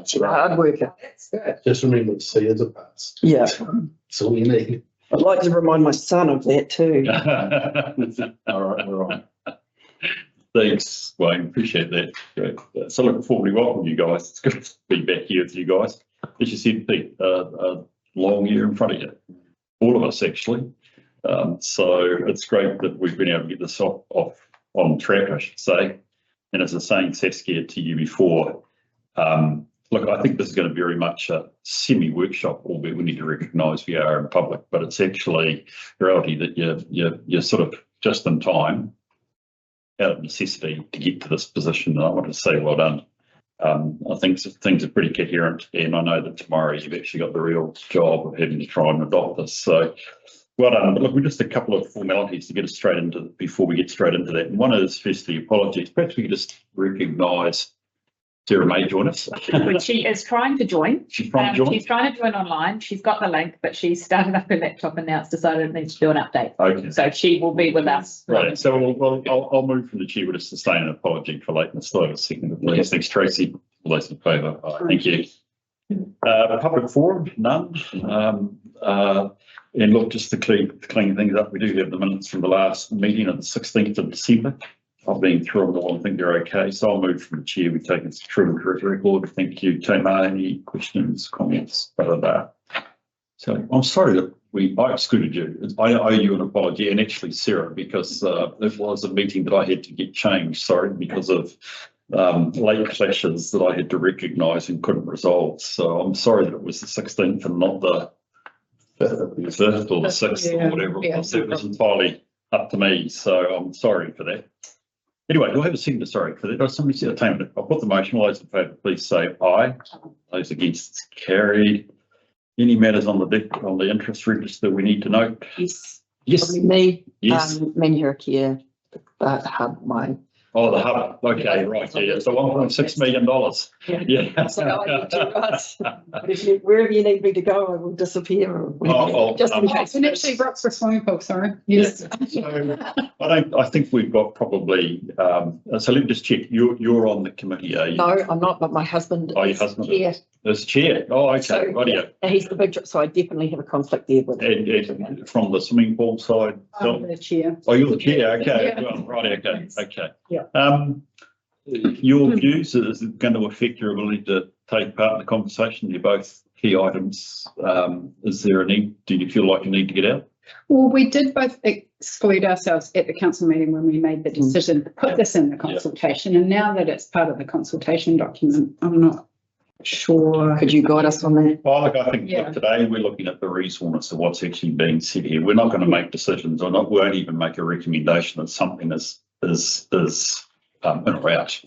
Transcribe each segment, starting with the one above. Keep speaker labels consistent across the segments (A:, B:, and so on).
A: She's a hard worker.
B: That's good.
C: Just remember to see as a pass.
A: Yeah.
C: That's all you need.
A: I'd like to remind my son of that too.
C: All right, we're on.
D: Thanks, Wayne. Appreciate that. Great. So looking forward to welcome you guys. It's good to be back here with you guys. As you said, Pete, a long year in front of you. All of us, actually. So it's great that we've been able to get this off on track, I should say. And as I was saying, Saskia, to you before, look, I think this is going to be very much a semi-workshop, albeit we need to recognise we are in public, but it's actually a reality that you're sort of just in time, out of necessity, to get to this position. And I want to say well done. I think things are pretty coherent, and I know that tomorrow you've actually got the real job of having to try and adopt this. So well done. But look, we're just a couple of formalities to get us straight into before we get straight into that. And one is firstly apologies. Perhaps we could just recognise Sarah May join us.
B: She is trying to join.
D: She's trying to join.
B: She's trying to join online. She's got the link, but she's started up her laptop and now it's decided it needs to do an update.
D: Okay.
B: So she will be with us.
D: Right. So I'll move from the chair with a sustained apology for lateness. Though a second, please. Thanks, Tracy. All those in favour. Thank you. Public forum, none. And look, just to clean things up, we do have the minutes from the last meeting on the 16th of December. I've been through them all. I think they're okay. So I'll move from the chair. We've taken some true and correct record. Thank you, Tamar. Any questions, comments? Blah, blah, blah. So I'm sorry that I excluded you. I owe you an apology, and actually Sarah, because it was a meeting that I had to get changed. Sorry, because of late clashes that I had to recognise and couldn't resolve. So I'm sorry that it was the 16th and not the 5th or the 6th or whatever it was. It was entirely up to me. So I'm sorry for that. Anyway, do I have a second? Sorry for that. Does somebody see the time? I'll put the motion. All those in favour, please say aye. Those against, it's carried. Any matters on the interest register we need to note?
A: Yes.
D: Yes.
A: Probably me.
D: Yes.
A: Manure care, hub mine.
D: Oh, the hub. Okay, right. Yeah. So $1.6 million. Yeah.
A: So I need to rush. But wherever you need me to go, I will disappear. Just in case.
E: And actually works for swimming pool, sorry.
D: Yes. So I think we've got probably, so let me just check. You're on the committee, are you?
A: No, I'm not, but my husband
D: Oh, your
A: is
D: husband
A: chair.
D: Is chair. Oh, okay.
A: So,
D: Rightio.
A: and he's the big, so I definitely have a conflict there with him.
D: And from the swimming pool side?
E: I'm the chair.
D: Oh, you're the chair. Okay.
E: Yeah.
D: Well, right. Okay. Okay.
E: Yeah.
D: Your views, is it going to affect your ability to take part in the conversation? They're both key items. Is there a need? Do you feel like you need to get out?
E: Well, we did both exclude ourselves at the council meeting when we made the decision to put this in the consultation. And now that it's part of the consultation document, I'm not sure.
A: Could you guide us on that?
D: Well, look, I think
E: Yeah.
D: look, today we're looking at the reasonableness of what's actually being said here. We're not going to make decisions, or not. We won't even make a recommendation that something is in or out.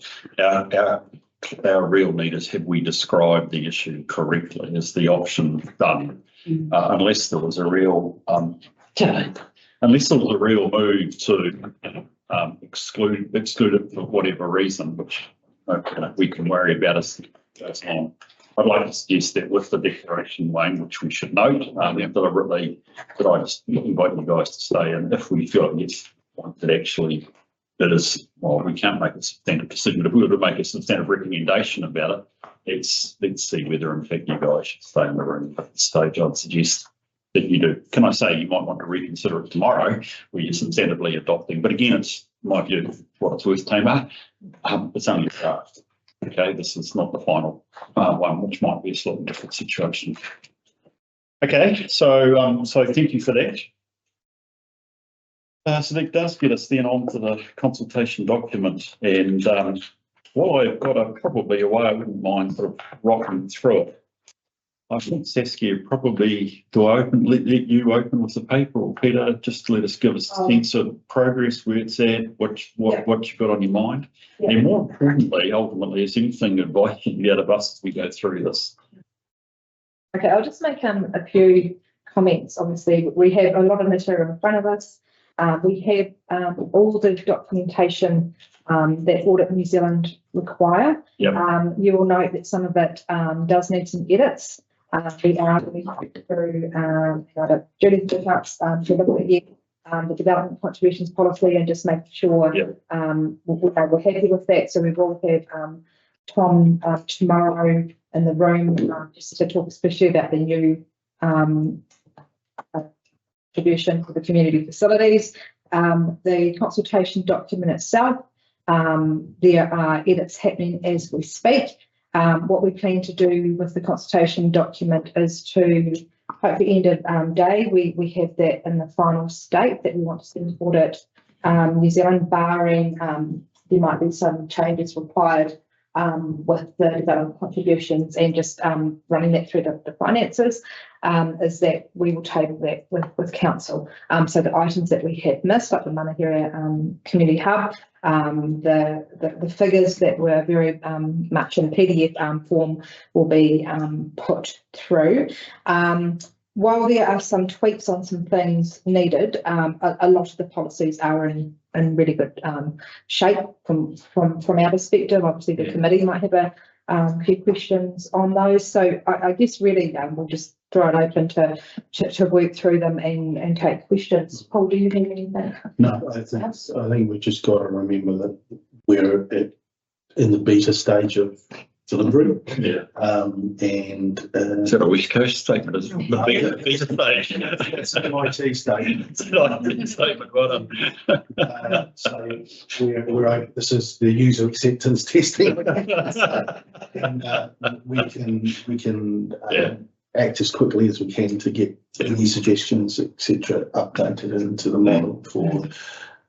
D: Our real need is, have we described the issue correctly? Is the option done? Unless there was a real move to exclude it for whatever reason, which we can worry about as it goes on. I'd like to suggest that with the declaration, Wayne, which we should note deliberately, that I just invite you guys to stay in if we feel it's one that actually. That is, well, we can't make a substantive decision, but if we were to make a substantive recommendation about it, let's see whether in fact you guys should stay in the room. At this stage, I'd suggest that you do. Can I say you might want to reconsider it tomorrow, where you're substantively adopting, but again, it's my view, what it's worth, Tamar, it's only a draft. Okay, this is not the final one, which might be a slightly different situation. Okay, so thank you for that. So that does get us then on to the consultation document, and while I've got probably a way I wouldn't mind sort of rocking through it, I think Saskia probably, let you open with the paper, or Peter, just to let us give us a sense of progress, where it's at, what you've got on your mind, and more importantly, ultimately, is anything advice you can get out of us as we go through this?
F: Okay, I'll just make a few comments. Obviously, we have a lot of material in front of us. We have all the documentation that Audit New Zealand require.
D: Yep.
F: You will note that some of it does need some edits. We are going through Judy's pickups to look at the development contributions policy and just make sure we're happy with that. So we will have Tom tomorrow in the room, just to talk especially about the new contribution for the community facilities. The consultation document itself, there are edits happening as we speak. What we plan to do with the consultation document is to, hopefully end of day, we have that in the final state that we want to send Audit New Zealand, barring there might be some changes required with the development contributions and just running that through the finances, is that we will table that with council. So the items that we have missed, like the Manahira Community Hub, the figures that were very much in PDF form will be put through. While there are some tweaks on some things needed, a lot of the policies are in really good shape from our perspective. Obviously, the committee might have a few questions on those. So I guess really we'll just throw it open to work through them and take questions. Paul, do you think anything?
C: No, I think we've just got to remember that we're in the beta stage of delivery.
D: Yeah.
C: And
D: Is that a West Coast statement? Is it the beta stage?
C: it's an IT statement.
D: It's an IT statement, well done.
C: So we're this is the user acceptance testing. And we can act as quickly as we can to get any suggestions, etc., updated into the model for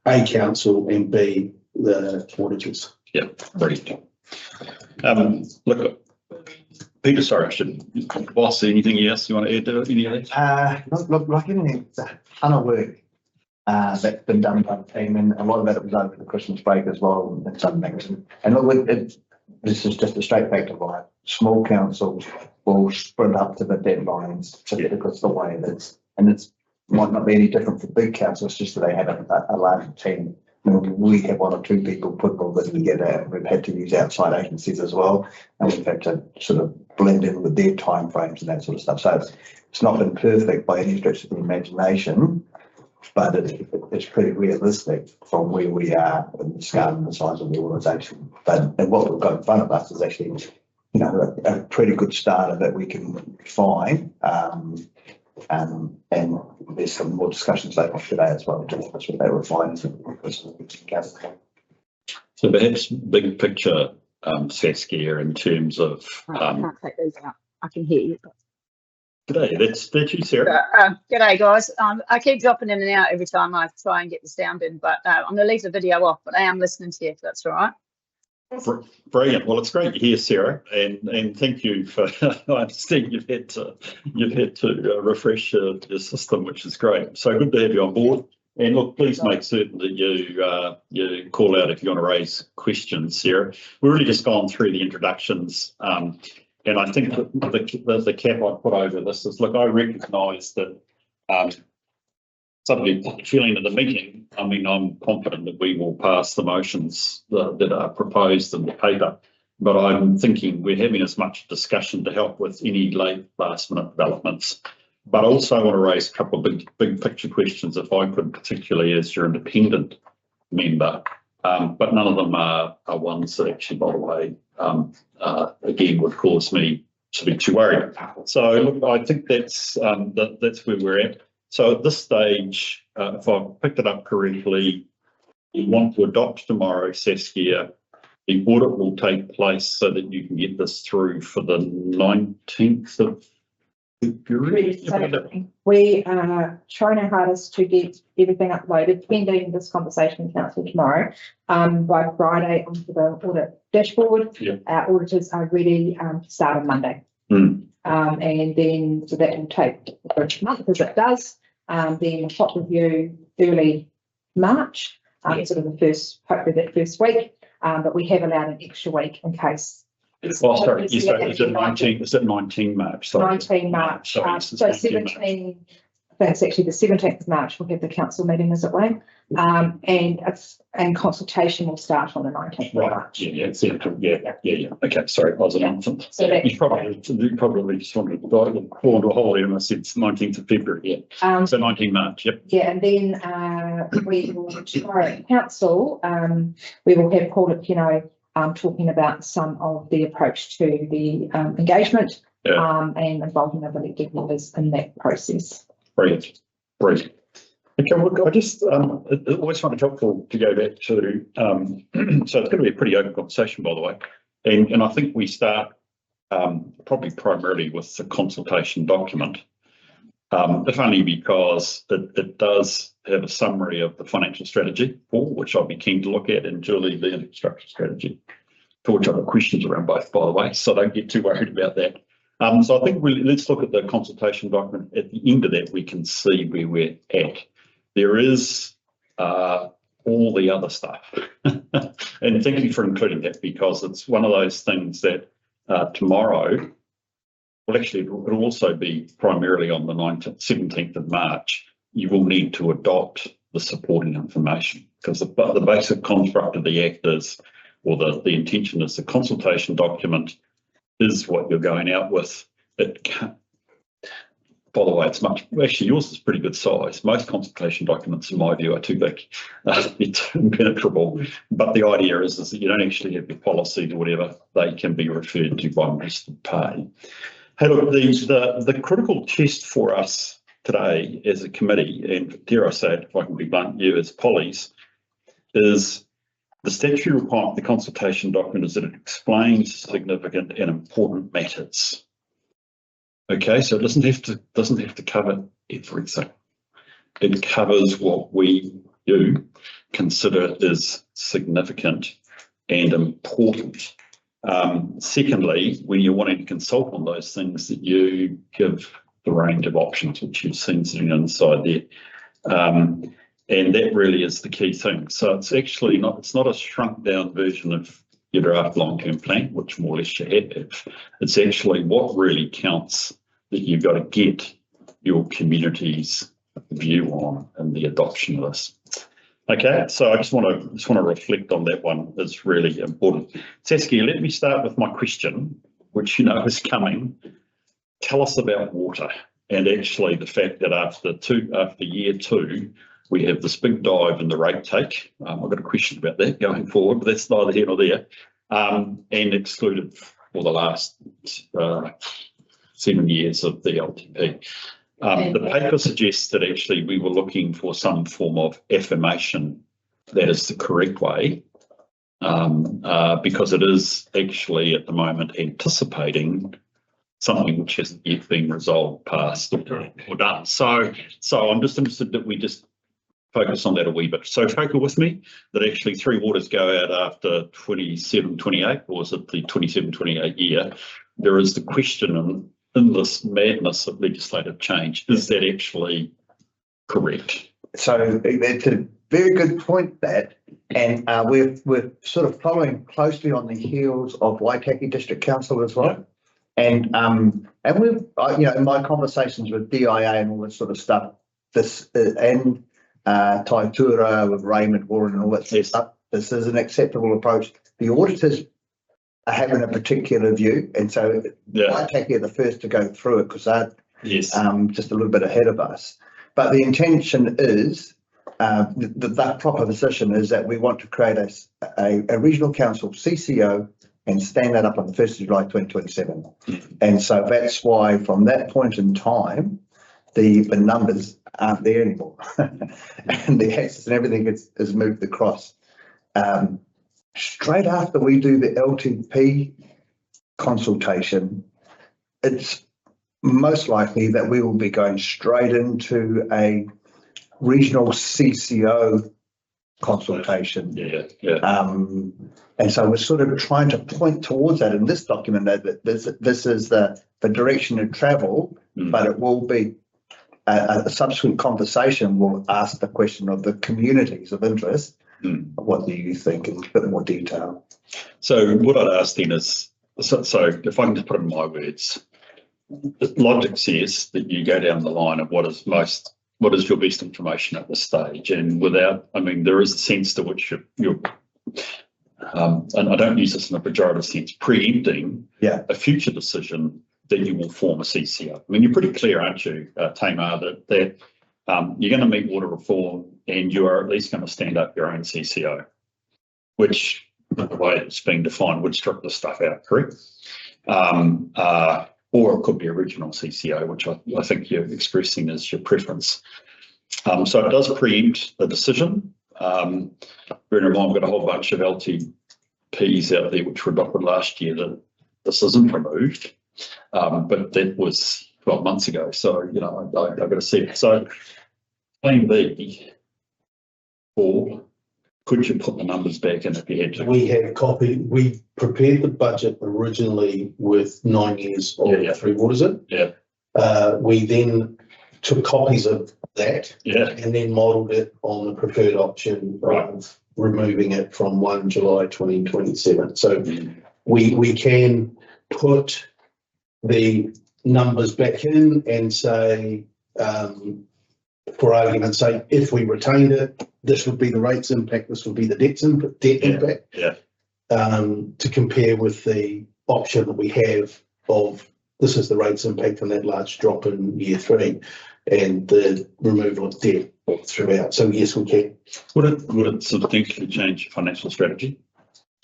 C: A, council, and B, the auditors.
D: Yeah, brilliant. Look, Peter, sorry, I should. Boss, anything else you want to add to any of that?
G: Look, like anything, it's a ton of work that's been done by the team, and a lot of that was over the Christmas break as well, and some things. And look, this is just a straight fact of life. Small councils will sprint up to the deadlines simply because of the way it is, and it's might not be any different for big councils, just that they have a larger team. We have one or two people put all this together. We've had to use outside agencies as well, and we've had to sort of blend in with their timeframes and that sort of stuff. So it's not been perfect by any stretch of the imagination, but it's pretty realistic from where we are in the scale and the size of the organisation. And what we've got in front of us is actually, a pretty good starter that we can refine. And there's some more discussions later on today as well. That's what they refine.
D: So perhaps big picture, Saskia, in terms of.
E: I can't take those out. I can hear you.
D: G'day, that's you, Sarah.
E: G'day, guys. I keep dropping in and out every time I try and get the sound in, but I'm going to leave the video off, but I am listening to you, if that's all right.
D: Brilliant. Well, it's great to hear, Sarah, and thank you for. I understand you've had to refresh your system, which is great. So good to have you on board. And look, please make certain that you call out if you want to raise questions, Sarah. We've really just gone through the introductions, and I think that the cap I put over this is, look, I recognise that. Subject feeling of the meeting, I mean, I'm confident that we will pass the motions that are proposed in the paper, but I'm thinking we're having as much discussion to help with any last minute developments. But I also want to raise a couple of big picture questions, if I could, particularly as your independent member, but none of them are ones that actually, by the way, again, would cause me to be too worried. So look, I think that's where we're at. So at this stage, if I've picked it up correctly, you want to adopt tomorrow, Saskia. The audit will take place so that you can get this through for the 19th of February.
F: We are trying our hardest to get everything uploaded, pending this conversation with council tomorrow, by Friday onto the audit dashboard.
D: Yep.
F: Our auditors are ready to start on Monday. And then, so that will take a month, as it does. Then a hot review early March, sort of hopefully that first week. But we have allowed an extra week in case.
D: Oh, sorry, is it 19 March? Sorry.
F: 19 March.
D: Sorry,
F: So 17, I think it's actually the 17th of March, we'll have the council meeting, as it were. And consultation will start on the 19th of
D: Right.
F: March.
D: Yeah. Okay, sorry, I was an infant.
F: So that,
D: You probably just wanted to go into a holiday, and I said it's 19th of February. Yeah. So 19 March. Yep.
F: yeah, and then we will tomorrow at council. We will have called it, talking about some of the approach to the engagement and involving of elected members in that process.
D: Brilliant. Brilliant. Okay, look, I just always find it helpful to go back to, so it's going to be a pretty open conversation, by the way. And I think we start probably primarily with the consultation document, if only because it does have a summary of the financial strategy, which I'll be keen to look at, and Julie, the infrastructure strategy, for which I've got questions around both, by the way, so don't get too worried about that. So I think let's look at the consultation document. At the end of that, we can see where we're at. There is all the other stuff. And thank you for including that, because it's one of those things that tomorrow, well, actually, it'll also be primarily on the 17th of March, you will need to adopt the supporting information, because the basic construct of the Act is, or the intention is, the consultation document is what you're going out with. It can't, by the way, it's actually yours is pretty good size. Most consultation documents, in my view, are too big. It's impenetrable. But the idea is that you don't actually have your policies or whatever. They can be referred to by interested party. Hey, look, the critical test for us today as a committee, and dare I say it, if I can be blunt, you as Polly's, is the statutory requirement of the consultation document is that it explains significant and important matters. Okay, so it doesn't have to cover everything. It covers what we consider is significant and important. Secondly, when you're wanting to consult on those things, that you give the range of options, which you've seen sitting inside there. And that really is the key thing. So it's actually it's not a shrunk down version of your draft long-term plan, which more or less you have. It's actually what really counts that you've got to get your community's view on in the adoption of this. Okay, so I just want to reflect on that one. It's really important. Saskia, let me start with my question, which you know is coming. Tell us about water, and actually the fact that after year 2, we have this big dive in the rate take. I've got a question about that going forward, but that's neither here nor there. And excluded for the last 7 years of the LTP. The paper suggests that actually we were looking for some form of affirmation that is the correct way, because it is actually at the moment anticipating something which hasn't yet been resolved, passed, or done. So I'm just interested that we just focus on that a wee bit. So focal with me that actually 3 waters go out after 27-28, or is it the 27-28 year? There is the question in this madness of legislative change, is that actually correct?
G: So it's a very good point, that, and we're sort of following closely on the heels of Waitaki District Council as well. Yeah. And we've, in my conversations with DIA and all this sort of stuff, and Taitura with Raymond Warren and all that sort of stuff, this is an acceptable approach. The auditors are having a particular view, and so Waitaki are the first to go through it, because they're just a little bit ahead of us. But the intention is, that proper position is that we want to create a regional council CCO and stand that up on the 1st of July 2027. And so that's why from that point in time, the numbers aren't there anymore. And the access and everything is moved across. Straight after we do the LTP consultation, it's most likely that we will be going straight into a regional CCO consultation. And so we're sort of trying to point towards that in this document, that this is the direction of travel, but it will be a subsequent conversation will ask the question of the communities of interest. What do you think in a bit more detail?
D: So what I'd ask then is, so if I can just put it in my words, logic says that you go down the line of what is your best information at this stage, and there is a sense to which you're and I don't use this in a pejorative sense, preempting a future decision that you will form a CCO. I mean, you're pretty clear, aren't you, Tamar, that you're going to meet water reform and you are at least going to stand up your own CCO, which the way it's being defined would strip the stuff out, correct? Or it could be original CCO, which I think you're expressing as your preference. So it does preempt the decision. Bearing in mind, we've got a whole bunch of LTPs out there which were adopted last year that this isn't removed, but that was 12 months ago. So, you know, I've got to see it. So plan B, Paul, could you put the numbers back in if you had to?
C: We prepared the budget originally with 9 years of three waters in.
D: Yeah.
C: We then took copies of that.
D: Yeah.
C: And then modelled it on the preferred option of removing it from 1 July 2027. So we can put the numbers back in and say, for argument's sake, if we retained it, this would be the rates impact, this would be the debt impact.
D: Yeah.
C: To compare with the option that we have of this is the rates impact and that large drop in year 3 and the removal of debt throughout. So yes, we can.
D: Would it substantially change your financial strategy?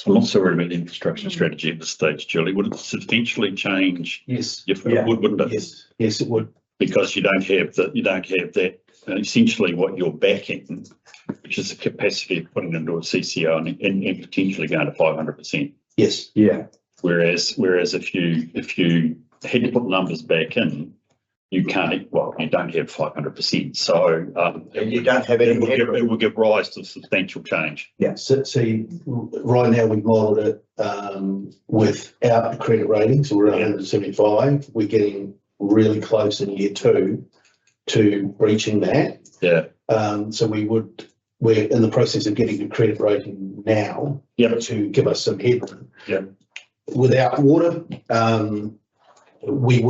D: I'm not so worried about the infrastructure strategy at this stage, Julie. Would it substantially change?
C: Yes.
D: Wouldn't it?
C: Yes, it would.
D: Because you don't have that. Essentially, what you're backing, which is the capacity of putting into a CCO and potentially going to 500%.
C: Yes.
G: Yeah.
D: Whereas if you had to put numbers back in, you can't. Well, you don't have 500%. So
G: And you don't have any.
D: it will give rise to substantial change.
C: Yeah. So see, right now we've modelled it without the credit ratings. We're at 175. We're getting really close in year 2 to breaching that.
D: Yeah.
C: So we're in the process of getting a credit rating now to give us some headroom.
D: Yeah.
C: Without water, we'd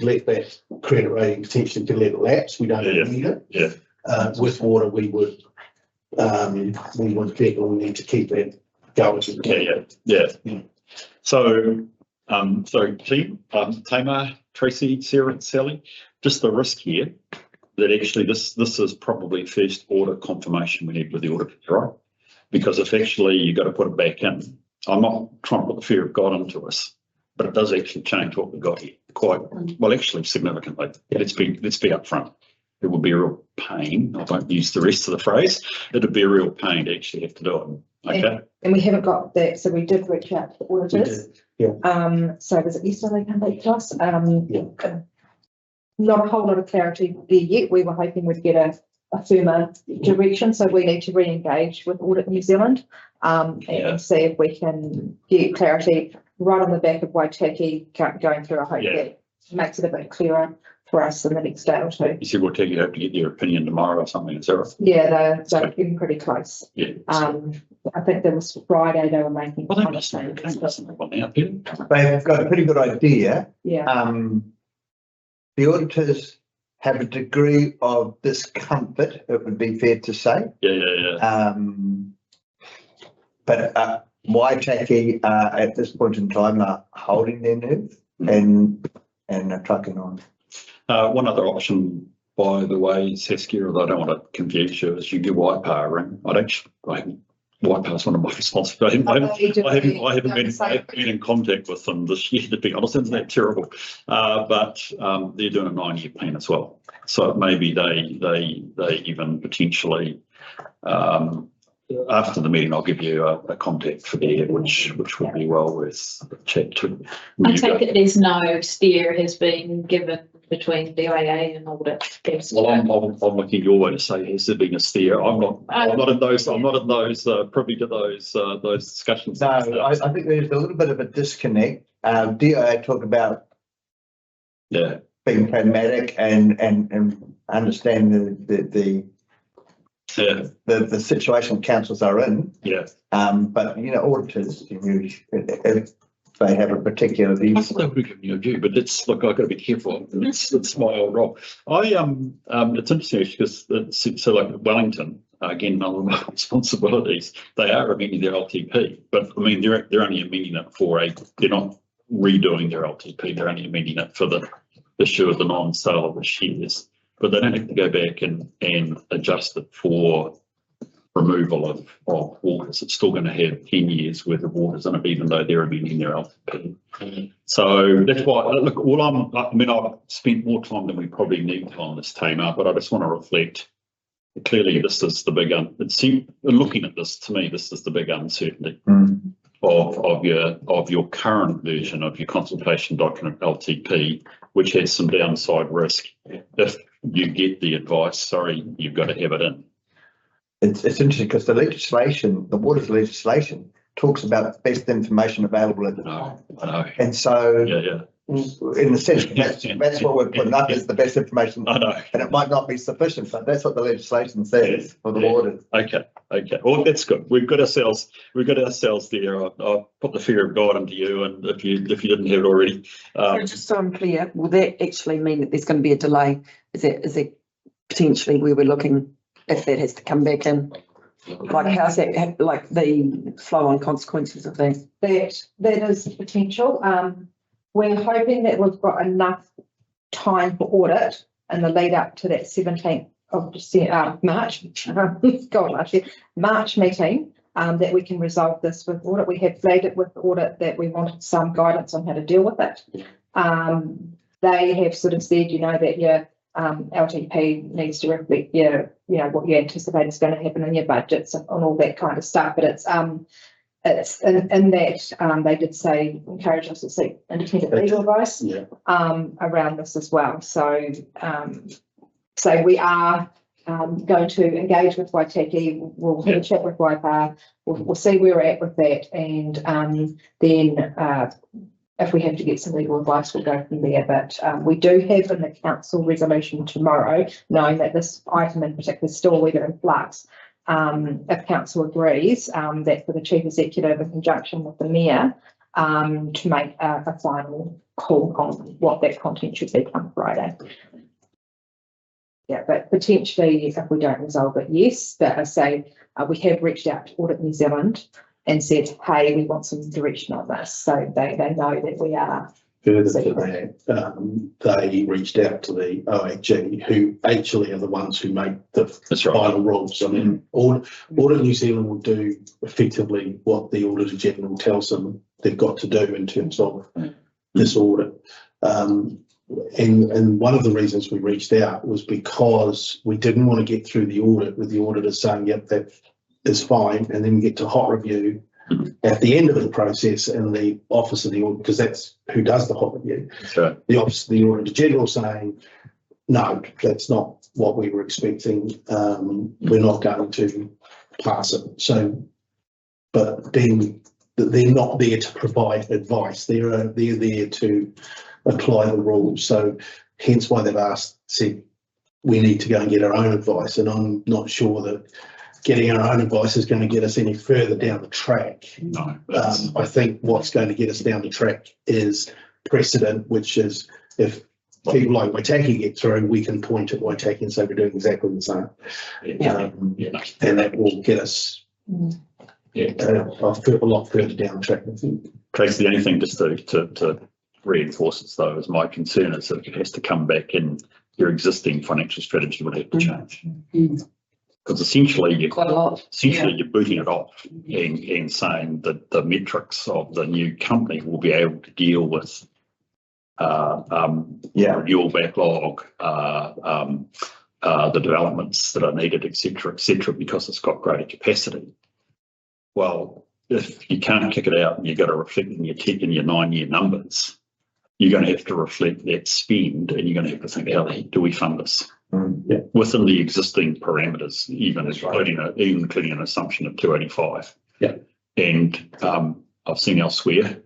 C: let that credit rating potentially to let it lapse. We don't need it.
D: Yeah.
C: With water, we would definitely need to keep that going.
D: Yeah. So, team, Tamar, Tracy, Sarah, and Sally, just the risk here that actually this is probably first audit confirmation we need with the auditor, right? Because if actually you've got to put it back in, I'm not trying to put the fear of God into us, but it does actually change what we got here quite well, actually significantly. Let's be upfront. It would be a real pain. I won't use the rest of the phrase. It'd be a real pain to actually have to do it. Okay.
F: And we haven't got that, so we did reach out to the auditors. So was it yesterday they come back to us? Not a whole lot of clarity there yet. We were hoping we'd get a firmer direction, so we need to re-engage with Audit New Zealand and see if we can get clarity right on the back of Waitaki going through. I hope that makes it a bit clearer for us in the next day or 2.
D: You said we'll take you hope to get your opinion tomorrow or something, is that right?
F: Yeah, they're getting pretty close.
D: Yeah.
F: I think that was Friday they were making.
D: Well, they must have one out here.
G: They've got a pretty good idea.
F: Yeah.
G: The auditors have a degree of discomfort, it would be fair to say.
D: Yeah.
G: But Waitaki at this point in time are holding their nerve and are trucking on.
D: One other option, by the way, Saskia, although I don't want to confuse you, is you give Waipa a ring. Waipa is one of my responsibilities. I haven't been in contact with them this year, to be honest. Isn't that terrible? But they're doing a 9-year plan as well. So maybe they even potentially, after the meeting, I'll give you a contact for there, which would be well worth a chat to.
B: I take it there's no steer has been given between DIA and Audit.
D: Well, I'm looking your way to say, has there been a steer? I'm not in those privy to those discussions.
G: No, I think there's a little bit of a disconnect. DIA talk about being pragmatic and understand the situation councils are in.
D: Yeah.
G: But auditors, if they have a particular view.
D: I thought they would be giving you a view, but I've got to be careful. It's my old role. It's interesting because so like Wellington, again, none of my responsibilities, they are amending their LTP, but I mean, they're only amending it they're not redoing their LTP, they're only amending it for the issue of the non-sale of the shares, but they don't have to go back and adjust it for removal of waters. It's still going to have 10 years worth of waters in it, even though they're amending their LTP. So that's why, look, I've spent more time than we probably need on this, Tamar, but I just want to reflect. Clearly, this is the big, looking at this, to me, this is the big uncertainty of your current version of your consultation document LTP, which has some downside risk. If you get the advice, sorry, you've got to have it in.
G: It's interesting because the legislation, the waters legislation, talks about best information available at the time.
D: I know.
G: And so,
D: Yeah.
G: in a sense, that's what we're putting up is the best information.
D: I know.
G: And it might not be sufficient, but that's what the legislation says for the waters.
D: Okay. Well, that's good. We've got ourselves there. I'll put the fear of God into you, and if you didn't have it already.
A: So just so I'm clear, will that actually mean that there's going to be a delay? Is it potentially where we're looking if that has to come back in? Like how's that, like the flow on consequences of that?
F: That is the potential. We're hoping that we've got enough time for audit in the lead up to that 17th of December, March, March meeting, that we can resolve this with audit. We have flagged it with audit that we wanted some guidance on how to deal with it. They have sort of said, that your LTP needs to reflect what you anticipate is going to happen in your budgets and all that kind of stuff. But it's in that they did say encourage us to seek independent legal advice around this as well. So we are going to engage with Waitaki. We'll have a chat with Waipā. We'll see where we're at with that, and then if we have to get some legal advice, we'll go from there. But we do have in the council resolution tomorrow, knowing that this item in particular is still whether in flux. If council agrees that for the chief executive in conjunction with the mayor to make a final call on what that content should be come Friday. Yeah, but potentially if we don't resolve it, yes. But I say we have reached out to Audit New Zealand and said, hey, we want some direction on this. So they know that we are.
C: Further to that, they reached out to the OAG, who actually are the ones who make the final rules. I mean, Audit New Zealand will do effectively what the Auditor General tells them they've got to do in terms of this audit. And one of the reasons we reached out was because we didn't want to get through the audit with the auditor saying, yep, that is fine, and then we get to hot review at the end of the process and the office of the auditor, because that's who does the hot review.
D: Right.
C: The office of the Auditor General saying, no, that's not what we were expecting. We're not going to pass it. So, but then they're not there to provide advice. They're there to apply the rules. So hence why they've said we need to go and get our own advice. And I'm not sure that getting our own advice is going to get us any further down the track.
D: No,
C: I think what's going to get us down the track is precedent, which is if people like Waitaki get through, we can point at Waitaki and say we're doing exactly the same. And that will get us a lot further down the track, I think.
D: Tracy, the only thing just to reinforce it though is my concern is that it has to come back in your existing financial strategy would have to change. Because essentially you're booting it off and saying that the metrics of the new company will be able to deal with renewal backlog, the developments that are needed, etc., because it's got greater capacity. Well, if you can't kick it out and you've got to reflect in your 9-year numbers, you're going to have to reflect that spend, and you're going to have to think, how the heck do we fund this? Within the existing parameters, even including an assumption of 285.
C: Yeah.
D: And I've seen elsewhere,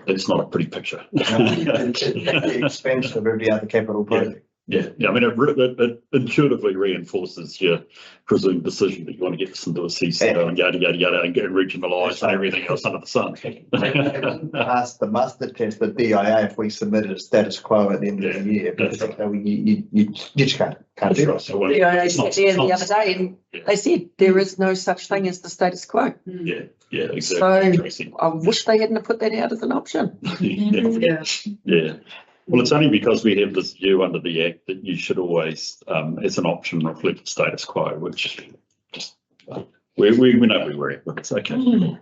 D: it's not a pretty picture.
G: The expense of every other capital project.
D: Yeah. I mean, it intuitively reinforces your presumed decision that you want to get this into a CCO and yada, and get regionalised and everything else under the sun.
G: Pass the muster test at DIA if we submitted a status quo at the end of the year, because you just can't do it.
D: So,
A: I sat there the other day and they said there is no such thing as the status quo.
D: Yeah, exactly.
A: So I wish they hadn't put that out as an option.
D: Yeah. Well, it's only because we have this view under the Act that you should always, as an option, reflect the status quo, which just We know where we're at, but it's okay.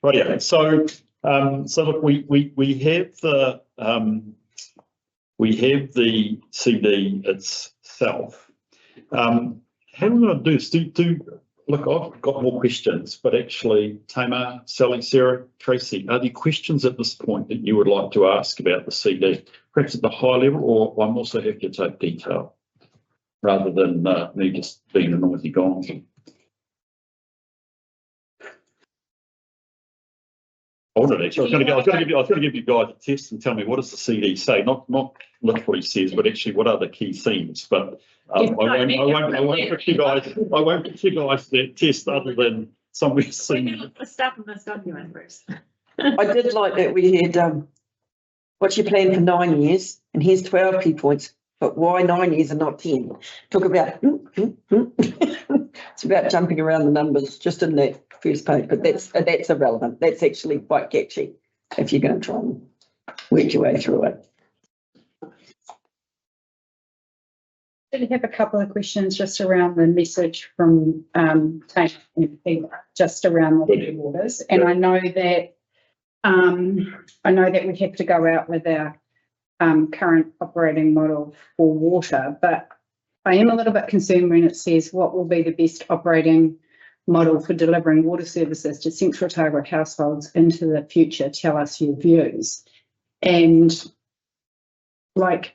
D: Right, yeah, so look, we have the CD itself. How are we going to do this? Look, I've got more questions, but actually, Tamar, Sally, Sarah, Tracy, are there questions at this point that you would like to ask about the CD? Perhaps at the high level, or I'm also happy to take detail rather than me just being a noisy gong. I was going to give you guys a test and tell me what does the CD say, not literally says, but actually what are the key themes. But I won't put you guys that test other than somewhere seen.
B: The stuff in this document, Bruce.
A: I did like that we had, what's your plan for 9 years? And here's 12 key points, but why 9 years and not 10? Talk about, it's about jumping around the numbers just in that first page, but that's irrelevant. That's actually quite catchy if you're going to try and work your way through it.
E: I have a couple of questions just around the message from Tanya MP, just around the water waters. And I know that we have to go out with our current operating model for water, but I am a little bit concerned when it says what will be the best operating model for delivering water services to Central Otago households into the future. Tell us your views. And like,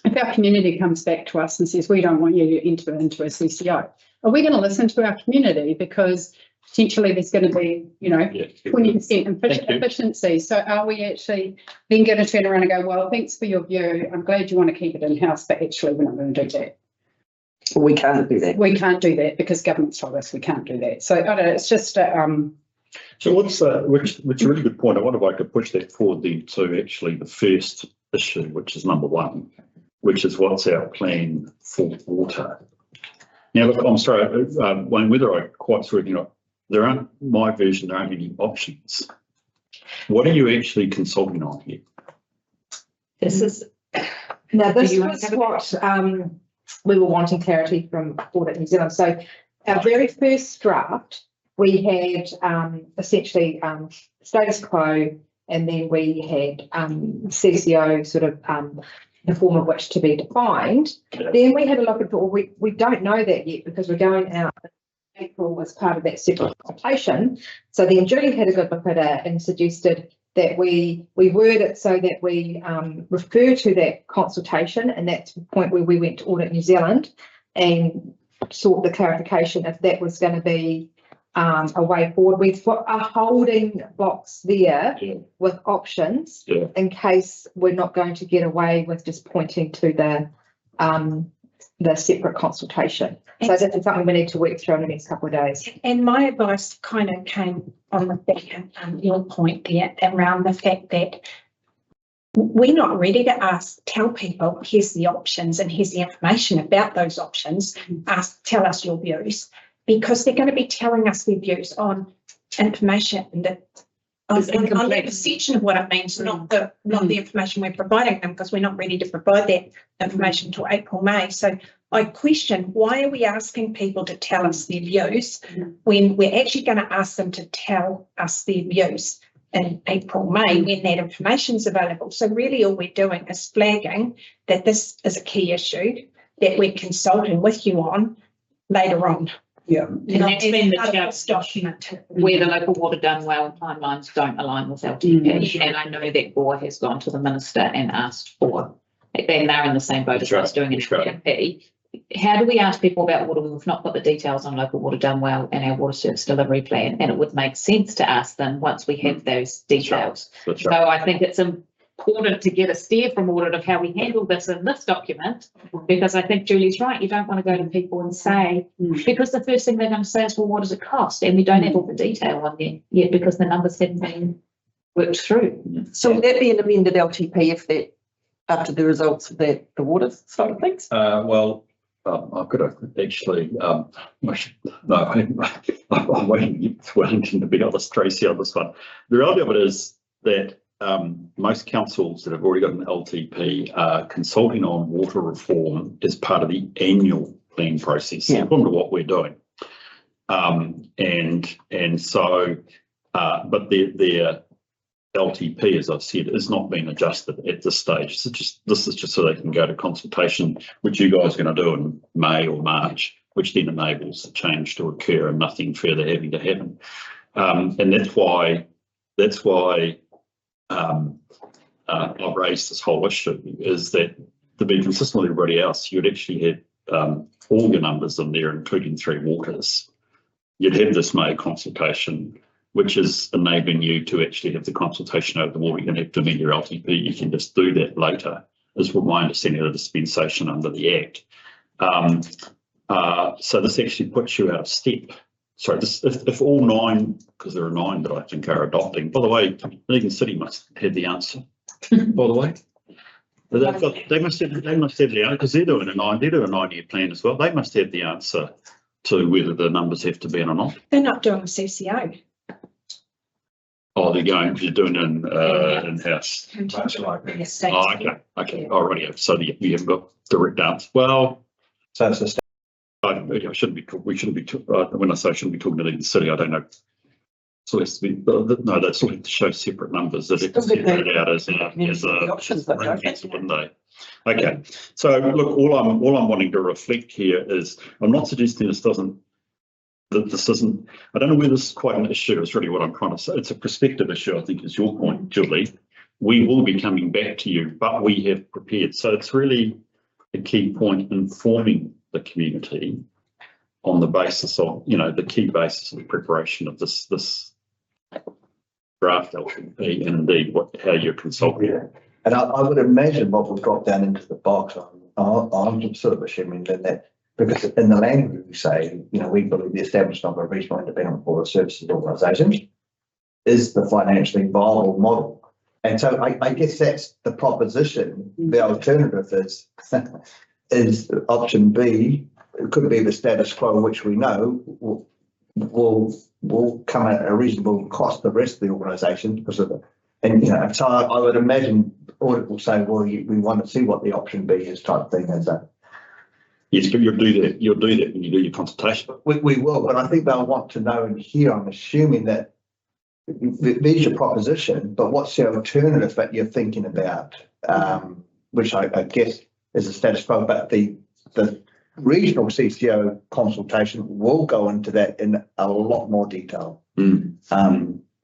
E: if our community comes back to us and says, we don't want you to enter into a CCO, are we going to listen to our community? Because potentially there's going to be, 20% efficiency. So are we actually then going to turn around and go, well, thanks for your view. I'm glad you want to keep it in-house, but actually we're not going to do that.
A: We can't do that.
E: We can't do that because government's told us we can't do that. So I don't know, it's just
D: So what's which is a really good point. I wonder if I could push that forward then to actually the first issue, which is number one, which is what's our plan for water. Now, look, I'm sorry, Wayne, whether I quite sort of, there aren't any options. What are you actually consulting on here?
F: This was what we were wanting clarity from Audit New Zealand. So our very first draft, we had essentially status quo, and then we had CCO sort of the form of which to be defined.
D: Yeah.
F: Then we had a look at, we don't know that yet because we're going out in April as part of that separate consultation. So then Julie had a good look at it and suggested that we word it so that we refer to that consultation, and that's the point where we went to Audit New Zealand and sought the clarification if that was going to be a way forward. We've got a holding box there with options in case we're not going to get away with just pointing to the separate consultation. So that's something we need to work through in the next couple of days.
H: And my advice kind of came on the back of your point there around the fact that we're not ready to tell people, here's the options and here's the information about those options, tell us your views, because they're going to be telling us their views on information that on the perception of what it means, not the information we're providing them, because we're not ready to provide that information until April, May. So I question, why are we asking people to tell us their views when we're actually going to ask them to tell us their views in April, May, when that information is available? So really all we're doing is flagging that this is a key issue that we're consulting with you on later on.
A: Yeah.
B: And that's been the chap's document where the local water done well timelines don't align with LTP. And I know that Gore has gone to the minister and asked for, and they're in the same boat as us doing an LTP. How do we ask people about water when we've not got the details on local water done well and our water service delivery plan? And it would make sense to ask them once we have those details.
D: That's
B: So I think it's important to get a steer from Audit of how we handle this in this document, because I think Julie's right. You don't want to go to people and say, because the first thing they're going to say is, well, what does it cost? And we don't have all the detail on there yet because the numbers haven't been worked through.
A: So would that be an amended LTP if that, after the results of that, the water side of things?
D: I've got to actually, I'm waiting for Wellington to be honest, Tracy, on this one. The reality of it is that most councils that have already got an LTP are consulting on water reform as part of the annual plan process, similar to what we're doing. And so, but their LTP, as I've said, is not being adjusted at this stage. This is just so they can go to consultation, which you guys are going to do in May or March, which then enables the change to occur and nothing further having to happen. And that's why I've raised this whole issue, is that to be consistent with everybody else, you'd actually have all your numbers in there, including 3 waters. You'd have this May consultation, which is enabling you to actually have the consultation over the water. You're going to have to amend your LTP. You can just do that later, is what my understanding of the dispensation under the Act. So this actually puts you out of step. Sorry, if all 9, because there are 9 that I think are adopting. By the way, Legan City must have the answer. By the way, they must have the answer, because they're doing a 9-year plan as well. They must have the answer to whether the numbers have to be in or not.
H: They're not doing a CCO.
D: Oh, they're doing it in-house.
G: That's right.
H: Yes,
D: Oh, okay, already. So you haven't got direct answers. Well,
G: So it's a
D: we shouldn't be, when I say I shouldn't be talking to the city, I don't know. So it has to be, no, that's sort of to show separate numbers that it separate out as
A: the options that
D: ring
A: go.
D: fence, wouldn't they? Okay, so look, all I'm wanting to reflect here is, I'm not suggesting this isn't, I don't know whether this is quite an issue, is really what I'm trying to say. It's a perspective issue, I think is your point, Julie. We will be coming back to you, but we have prepared. So it's really a key point informing the community on the basis of, the key basis of the preparation of this draft LTP, and indeed how you're consulting.
G: Yeah. And I would imagine what we've got down into the box, I'm sort of assuming that because in the language we say, we believe the establishment of a regional independent water services organisation is the financially viable model. And so I guess that's the proposition. The alternative is option B. It could be the status quo, which we know will come at a reasonable cost to the rest of the organisation because of it. And so I would imagine Audit will say, well, we want to see what the option B is, type thing. As that.
D: Yes, but you'll do that when you do your consultation.
G: We will, but I think they'll want to know and hear. I'm assuming that there's your proposition, but what's the alternative that you're thinking about? Which I guess is a status quo, but the regional CCO consultation will go into that in a lot more detail.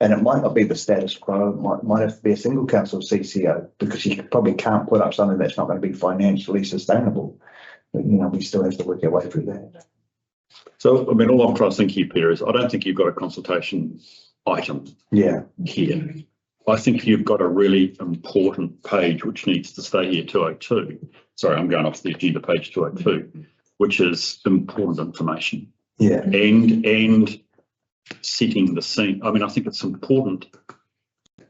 G: And it might not be the status quo, it might have to be a single council CCO, because you probably can't put up something that's not going to be financially sustainable. But, we still have to work our way through that.
D: So, all I'm trying to think here, Peter, is I don't think you've got a consultation item here. I think you've got a really important page which needs to stay here, 202. Sorry, I'm going off the agenda, page 202, which is important information.
G: Yeah.
D: And setting the scene. I think it's important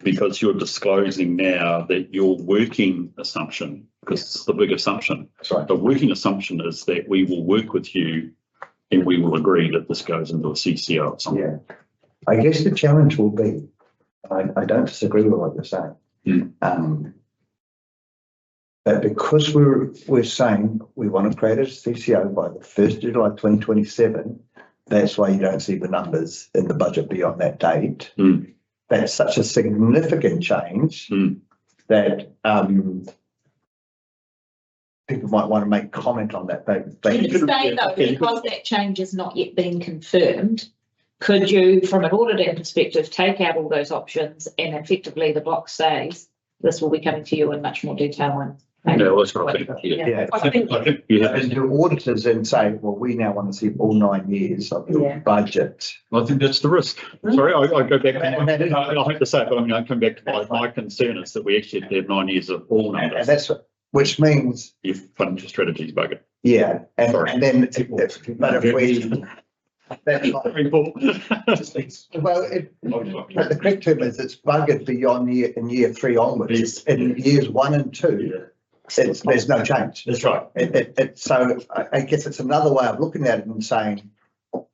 D: because you're disclosing now that your working assumption, because it's the big assumption.
G: That's right.
D: The working assumption is that we will work with you and we will agree that this goes into a CCO at some point.
G: Yeah. I guess the challenge will be, I don't disagree with what you're saying. But because we're saying we want to create a CCO by the 1st of July 2027, that's why you don't see the numbers in the budget beyond that date. That's such a significant change that people might want to make comment on that.
B: Can you say though, because that change has not yet been confirmed, could you, from an auditing perspective, take out all those options and effectively the box says this will be coming to you in much more detail?
D: Yeah, that's what I think.
G: Yeah.
D: I think you have.
G: And do auditors then say, well, we now want to see all 9 years of your budget.
D: I think that's the risk. Sorry, I go back. I hate to say it, but I come back to my concern is that we actually have 9 years of all numbers.
G: And that's which means
D: your financial strategy is buggered.
G: Yeah, and then but if we. That's right. Well, the correct term is it's buggered beyond year 3 onwards. In years 1 and 2, there's no change.
D: That's right.
G: So I guess it's another way of looking at it and saying,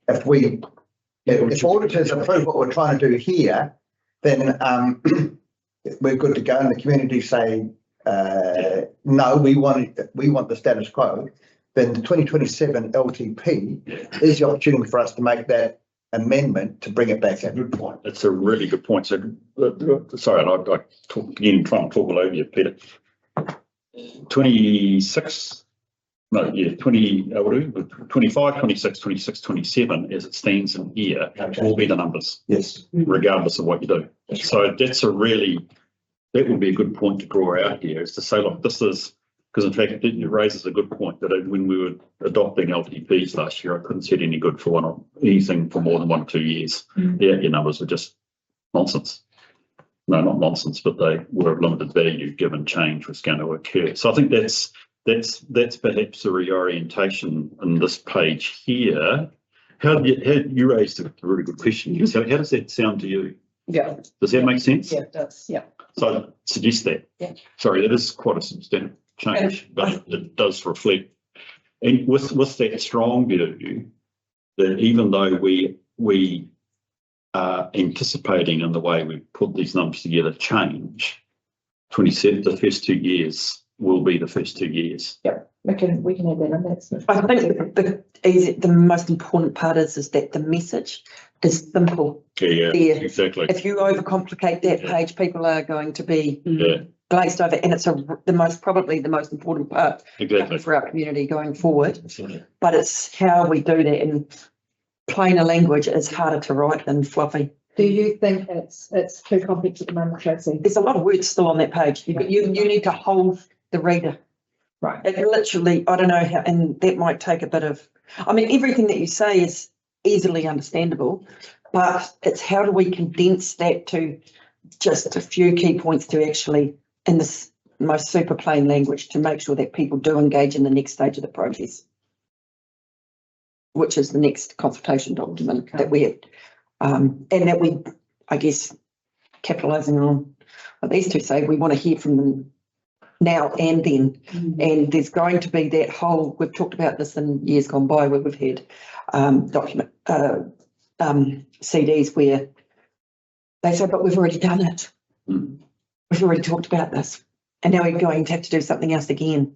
G: if auditors approve what we're trying to do here, then we're good to go, and the community say, no, we want the status quo. then the 2027 LTP is the opportunity for us to make that amendment to bring it back in.
D: Good point. That's a really good point. So, sorry, I talk again, trying to talk all over you, Peter. 26, no, yeah, 25, 26, 26, 27, as it stands in here, will be the numbers,
G: Yes.
D: regardless of what you do. So that's that would be a good point to draw out here, is to say, look, this is, because in fact, it raises a good point that when we were adopting LTPs last year, I couldn't see it any good for anything for more than 1 or 2 years. Yeah, your numbers were just nonsense. No, not nonsense, but they were of limited value given change was going to occur. So I think that's perhaps a reorientation in this page here. You raised a really good question. How does that sound to you?
E: Yeah.
D: Does that make sense?
E: Yeah, it does. Yeah.
D: So I'd suggest that.
A: Yeah.
D: Sorry, that is quite a substantive change, but it does reflect, and with that strong view that even though we are anticipating in the way we put these numbers together change, 27, the first 2 years will be the first 2 years.
F: We can add that in. That's
A: I think the most important part is that the message is simple.
D: Yeah,
A: Yeah.
D: exactly.
A: If you overcomplicate that page, people are going to be
D: Yeah,
A: glazed over, and it's probably the most important part
D: exactly.
A: for our community going forward. But it's how we do that in plainer language is harder to write than fluffy.
F: Do you think it's too complex at the moment, Tracy?
A: There's a lot of words still on that page. You need to hold the reader.
F: Right.
A: It literally, I don't know how, and that might take a bit of, I mean, everything that you say is easily understandable, but it's how do we condense that to just a few key points to actually, in this most super plain language, to make sure that people do engage in the next stage of the process, which is the next consultation document that we have. And that we, I guess, capitalising on what these two say, we want to hear from them now and then. And there's going to be that whole, we've talked about this in years gone by where we've had CDs where they say, but we've already done it. We've already talked about this. And now we're going to have to do something else again.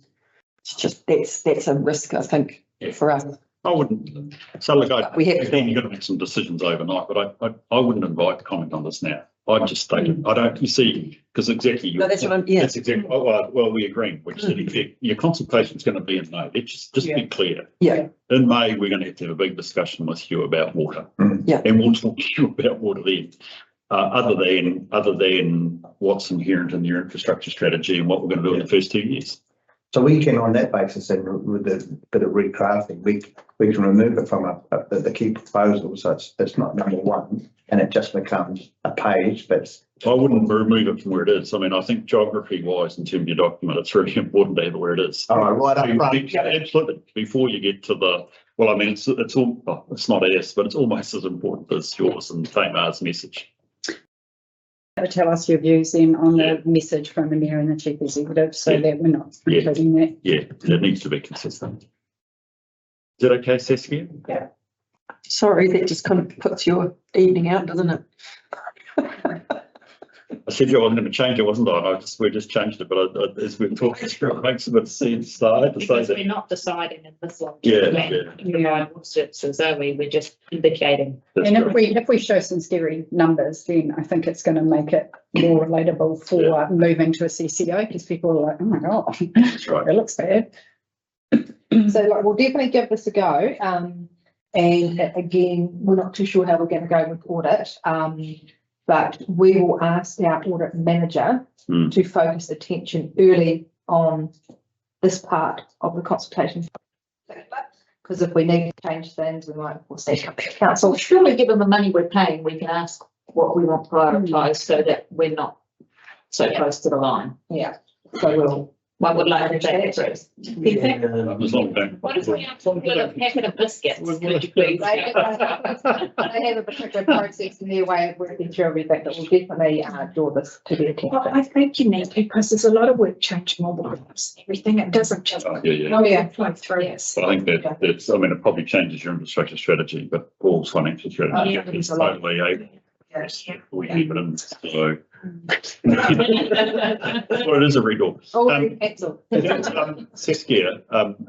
A: It's just, that's a risk, I think, for us.
D: I wouldn't. So look,
A: We have to.
D: you've got to make some decisions overnight, but I wouldn't invite comment on this now. I'd just state it. I don't, you see, because exactly.
A: No, that's what I'm, yeah.
D: That's exactly, well, we agree, which is in effect, your consultation is going to be in May. Let's just be clear.
A: Yeah.
D: In May, we're going to have a big discussion with you about water.
A: Yeah.
D: And we'll talk to you about water then. Other than what's inherent in your infrastructure strategy and what we're going to do in the first 2 years.
G: So we can, on that basis, and with a bit of recrafting, we can remove it from the key proposal, so it's not number one, and it just becomes a page that's.
D: I wouldn't remove it from where it is. I mean, I think geography-wise, in terms of your document, it's really important to have it where it is.
G: All right, right up front.
D: Yeah, absolutely. Before you get to the, well, I mean, it's not ours, but it's almost as important as yours and Tamar's message.
E: Tell us your views then on the message from the Mayor and the Chief Executive so that we're not including that.
D: Yeah, it needs to be consistent. Is that okay, Saskia?
A: Yeah. Sorry, that just kind of puts your evening out, doesn't it?
D: I said I wasn't going to change it, wasn't I? We just changed it, but as we're talking through, it makes a bit of sense. So I had to say
B: Because
D: that.
B: we're not deciding in this one.
D: Yeah.
B: Provide more services, are we? We're just indicating.
D: That's
E: And
D: correct.
E: if we show some scary numbers, then I think it's going to make it more relatable for moving to a CCO, because people are like, oh my God,
D: That's right.
E: it looks bad.
F: So like, we'll definitely give this a go. And again, we're not too sure how we're going to go with audit. But we will ask our audit manager to focus attention early on this part of the consultation. Because if we need to change things, we might, of course, need to come back to council.
B: Surely, given the money we're paying, we can ask what we want prioritised so that we're not so close to the line.
F: Yeah, so
B: One would like to take it through.
D: As long as
B: What if we have with a packet of biscuits? Would you please?
F: they have a particular process in their way of working through everything that will definitely draw this to their
H: Well,
F: attention.
H: I think you need, because there's a lot of work changing all the rules, everything. It doesn't just
D: yeah.
F: Oh, yeah.
H: flow through. Yes.
D: But I think that's, I mean, it probably changes your infrastructure strategy, but Paul's financial strategy
H: Yeah,
D: is
H: there's a lot.
D: totally we keep it in. So Well, it is a redoor.
F: Oh,
D: Um,
F: cancel.
D: Saskia,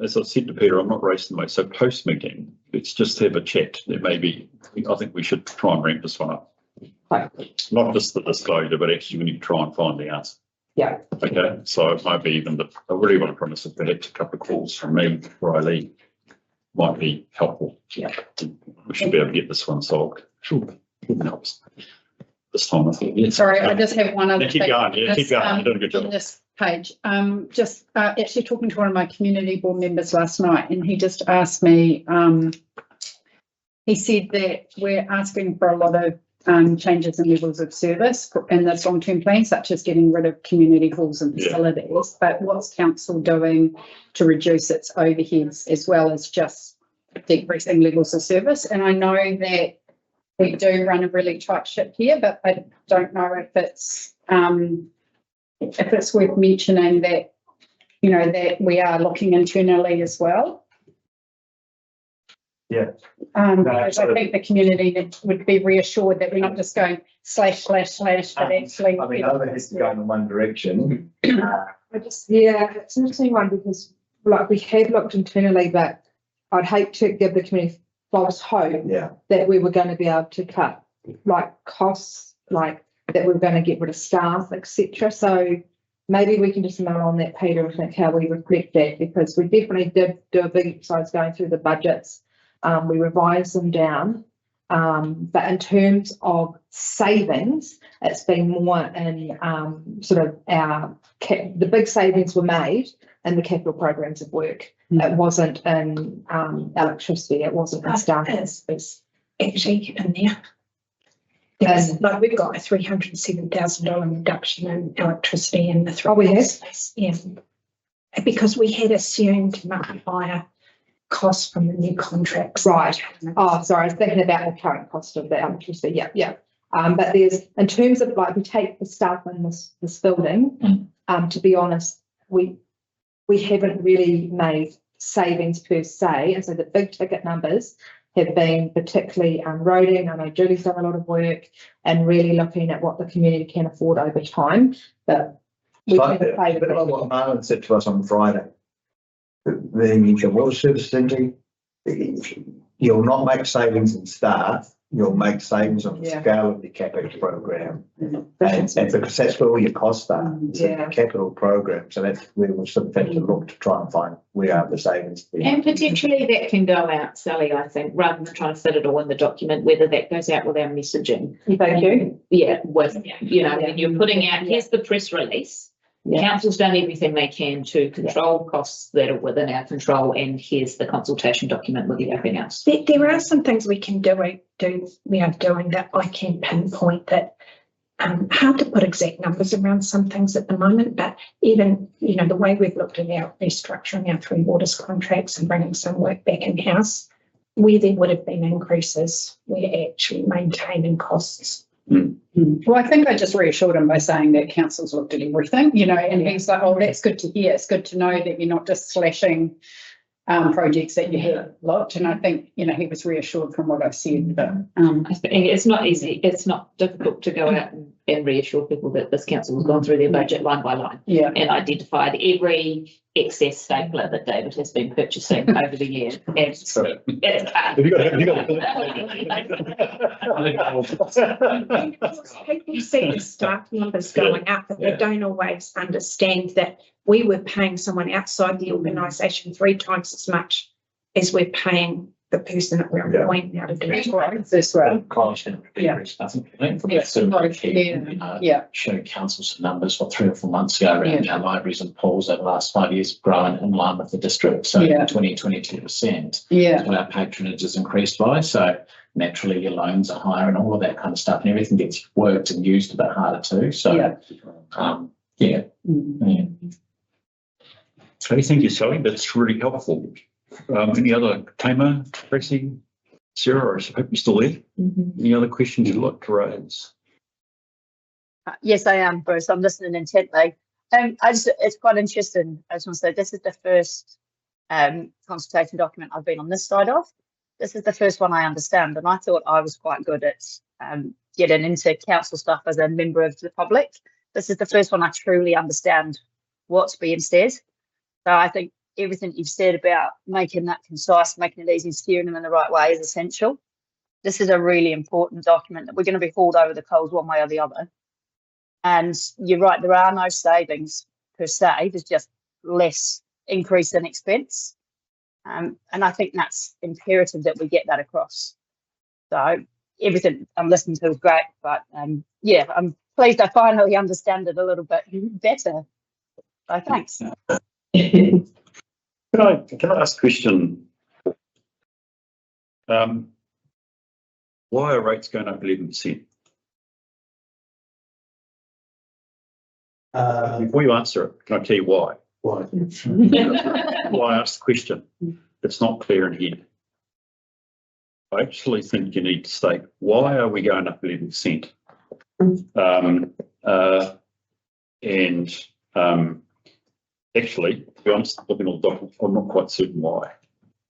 D: as I said to Peter, I'm not racing away. So post meeting, let's just have a chat. There may be, I think we should try and ramp this one up. Not just the disclosure, but actually we need to try and find the answer.
A: Yeah.
D: Okay, so it might be even the, I really want to promise that perhaps a couple of calls from me before I leave might be helpful.
A: Yeah.
D: We should be able to get this one solved. Sure. Helps. This time, I think. Yeah.
E: Sorry, I just have one other
D: Keep
E: thing.
D: going, yeah, keep
E: This,
D: going. You're doing a good
E: On
D: job.
E: this page, just actually talking to one of my community board members last night, and he just asked me, he said that we're asking for a lot of changes in levels of service in this long-term plan, such as getting rid of community halls and
D: Yeah.
E: facilities. But what's council doing to reduce its overheads as well as just decreasing levels of service? And I know that we do run a really tight ship here, but I don't know if it's worth mentioning that, you know, that we are looking internally as well.
G: Yeah.
E: Because I think the community would be reassured that we're not just going slash, slash, slash, but actually.
G: I mean, overheads going in one direction.
F: Yeah, it's an interesting one because like we have looked internally, but I'd hate to give the community false hope
G: Yeah.
F: that we were going to be able to cut like costs, like that we we're going to get rid of staff, etc. So maybe we can just mull on that, Peter, and think how we reflect that, because we definitely did do a big exercise going through the budgets. We revised them down. But in terms of savings, it's been more in sort of the big savings were made in the capital programs of work. It wasn't in electricity, it wasn't in staff.
H: It's actually in there. Because like we've got a $307,000 reduction in electricity in the three.
F: Oh, we have?
H: Yeah. Because we had assumed much higher costs from the new contracts.
F: Right. Oh, sorry, I was thinking about the current cost of the electricity. Yeah, yeah. But there's, in terms of like, we take the staff in this building, to be honest, we haven't really made savings per se. And so the big ticket numbers have been particularly roading. I know Julie's done a lot of work and really looking at what the community can afford over time. But we
G: So,
F: can play
G: a
F: with
G: bit like
F: it.
G: what Marlon said to us on Friday. The water service entity, you'll not make savings in staff, you'll make savings on the
F: Yeah.
G: scale of the capex program. And
F: Efficiency.
G: because that's where all your costs are, it's in
F: Yeah.
G: the capital program, so that's where we'll sort of have to look to try and find where are the savings.
B: And potentially that can go out, Sally, I think, rather than trying to fit it all in the document, whether that goes out with our messaging.
F: Thank you.
B: Yeah, with, you know, when you're putting out, here's the press release.
F: Yeah.
B: Council's done everything they can to control costs that are within our control, and here's the consultation document with everything else.
H: There are some things we can do, we are doing that I can pinpoint that. Hard to put exact numbers around some things at the moment, but even, you know, the way we've looked at our restructuring our 3 waters contracts and bringing some work back in-house, where there would have been increases, we're actually maintaining costs.
E: Well, I think I just reassured him by saying that council's looked at everything, you know, and he's like, oh, that's good to hear. It's good to know that you're not just slashing projects that you have looked. And I think, you know, he was reassured from what I've said, but
B: I think it's not easy, it's not difficult to go out and reassure people that this council has gone through their budget line by line
E: yeah.
B: and identified every excess stapler that David has been purchasing over the year. And it's hard.
H: People see the staff numbers going up, but they don't always understand that we were paying someone outside the organisation 3 times as much as we're paying the person that we're employing now to do it.
E: This way.
I: Constant
E: Yeah.
I: increase, I think, from
E: Yeah.
I: that sort of,
E: Yeah. Yeah.
I: showing council some numbers for 3 or 4 months ago around our libraries and pools over the last 5 years have grown in line with the district, so
E: Yeah.
I: 22%.
E: Yeah.
I: That's what our patronage has increased by, so naturally your loans are higher and all of that kind of stuff, and everything gets worked and used a bit harder too, so.
E: Yeah.
D: Okay, thank you, Sally. That's really helpful. Any other Tamer, Tracy, Sarah, I hope you're still there. Any other questions you'd like to raise?
J: Yes, I am, Bruce. I'm listening intently. It's quite interesting. I just want to say this is the first consultation document I've been on this side of. This is the first one I understand, and I thought I was quite good at getting into council stuff as a member of the public. This is the first one I truly understand what's being said. So I think everything you've said about making that concise, making it easy, steering them in the right way is essential. This is a really important document that we're going to be hauled over the coals one way or the other. And you're right, there are no savings per se, there's just less increase in expense. And I think that's imperative that we get that across. So everything I'm listening to is great, but yeah, I'm pleased I finally understand it a little bit better. So thanks.
D: Can I ask a question? Why are rates going up 11%? Before you answer it, can I tell you why?
C: Why?
D: Why I asked the question? It's not clear in here. I actually think you need to state, why are we going up 11%? Actually, to be honest, looking at the document, I'm not quite certain why.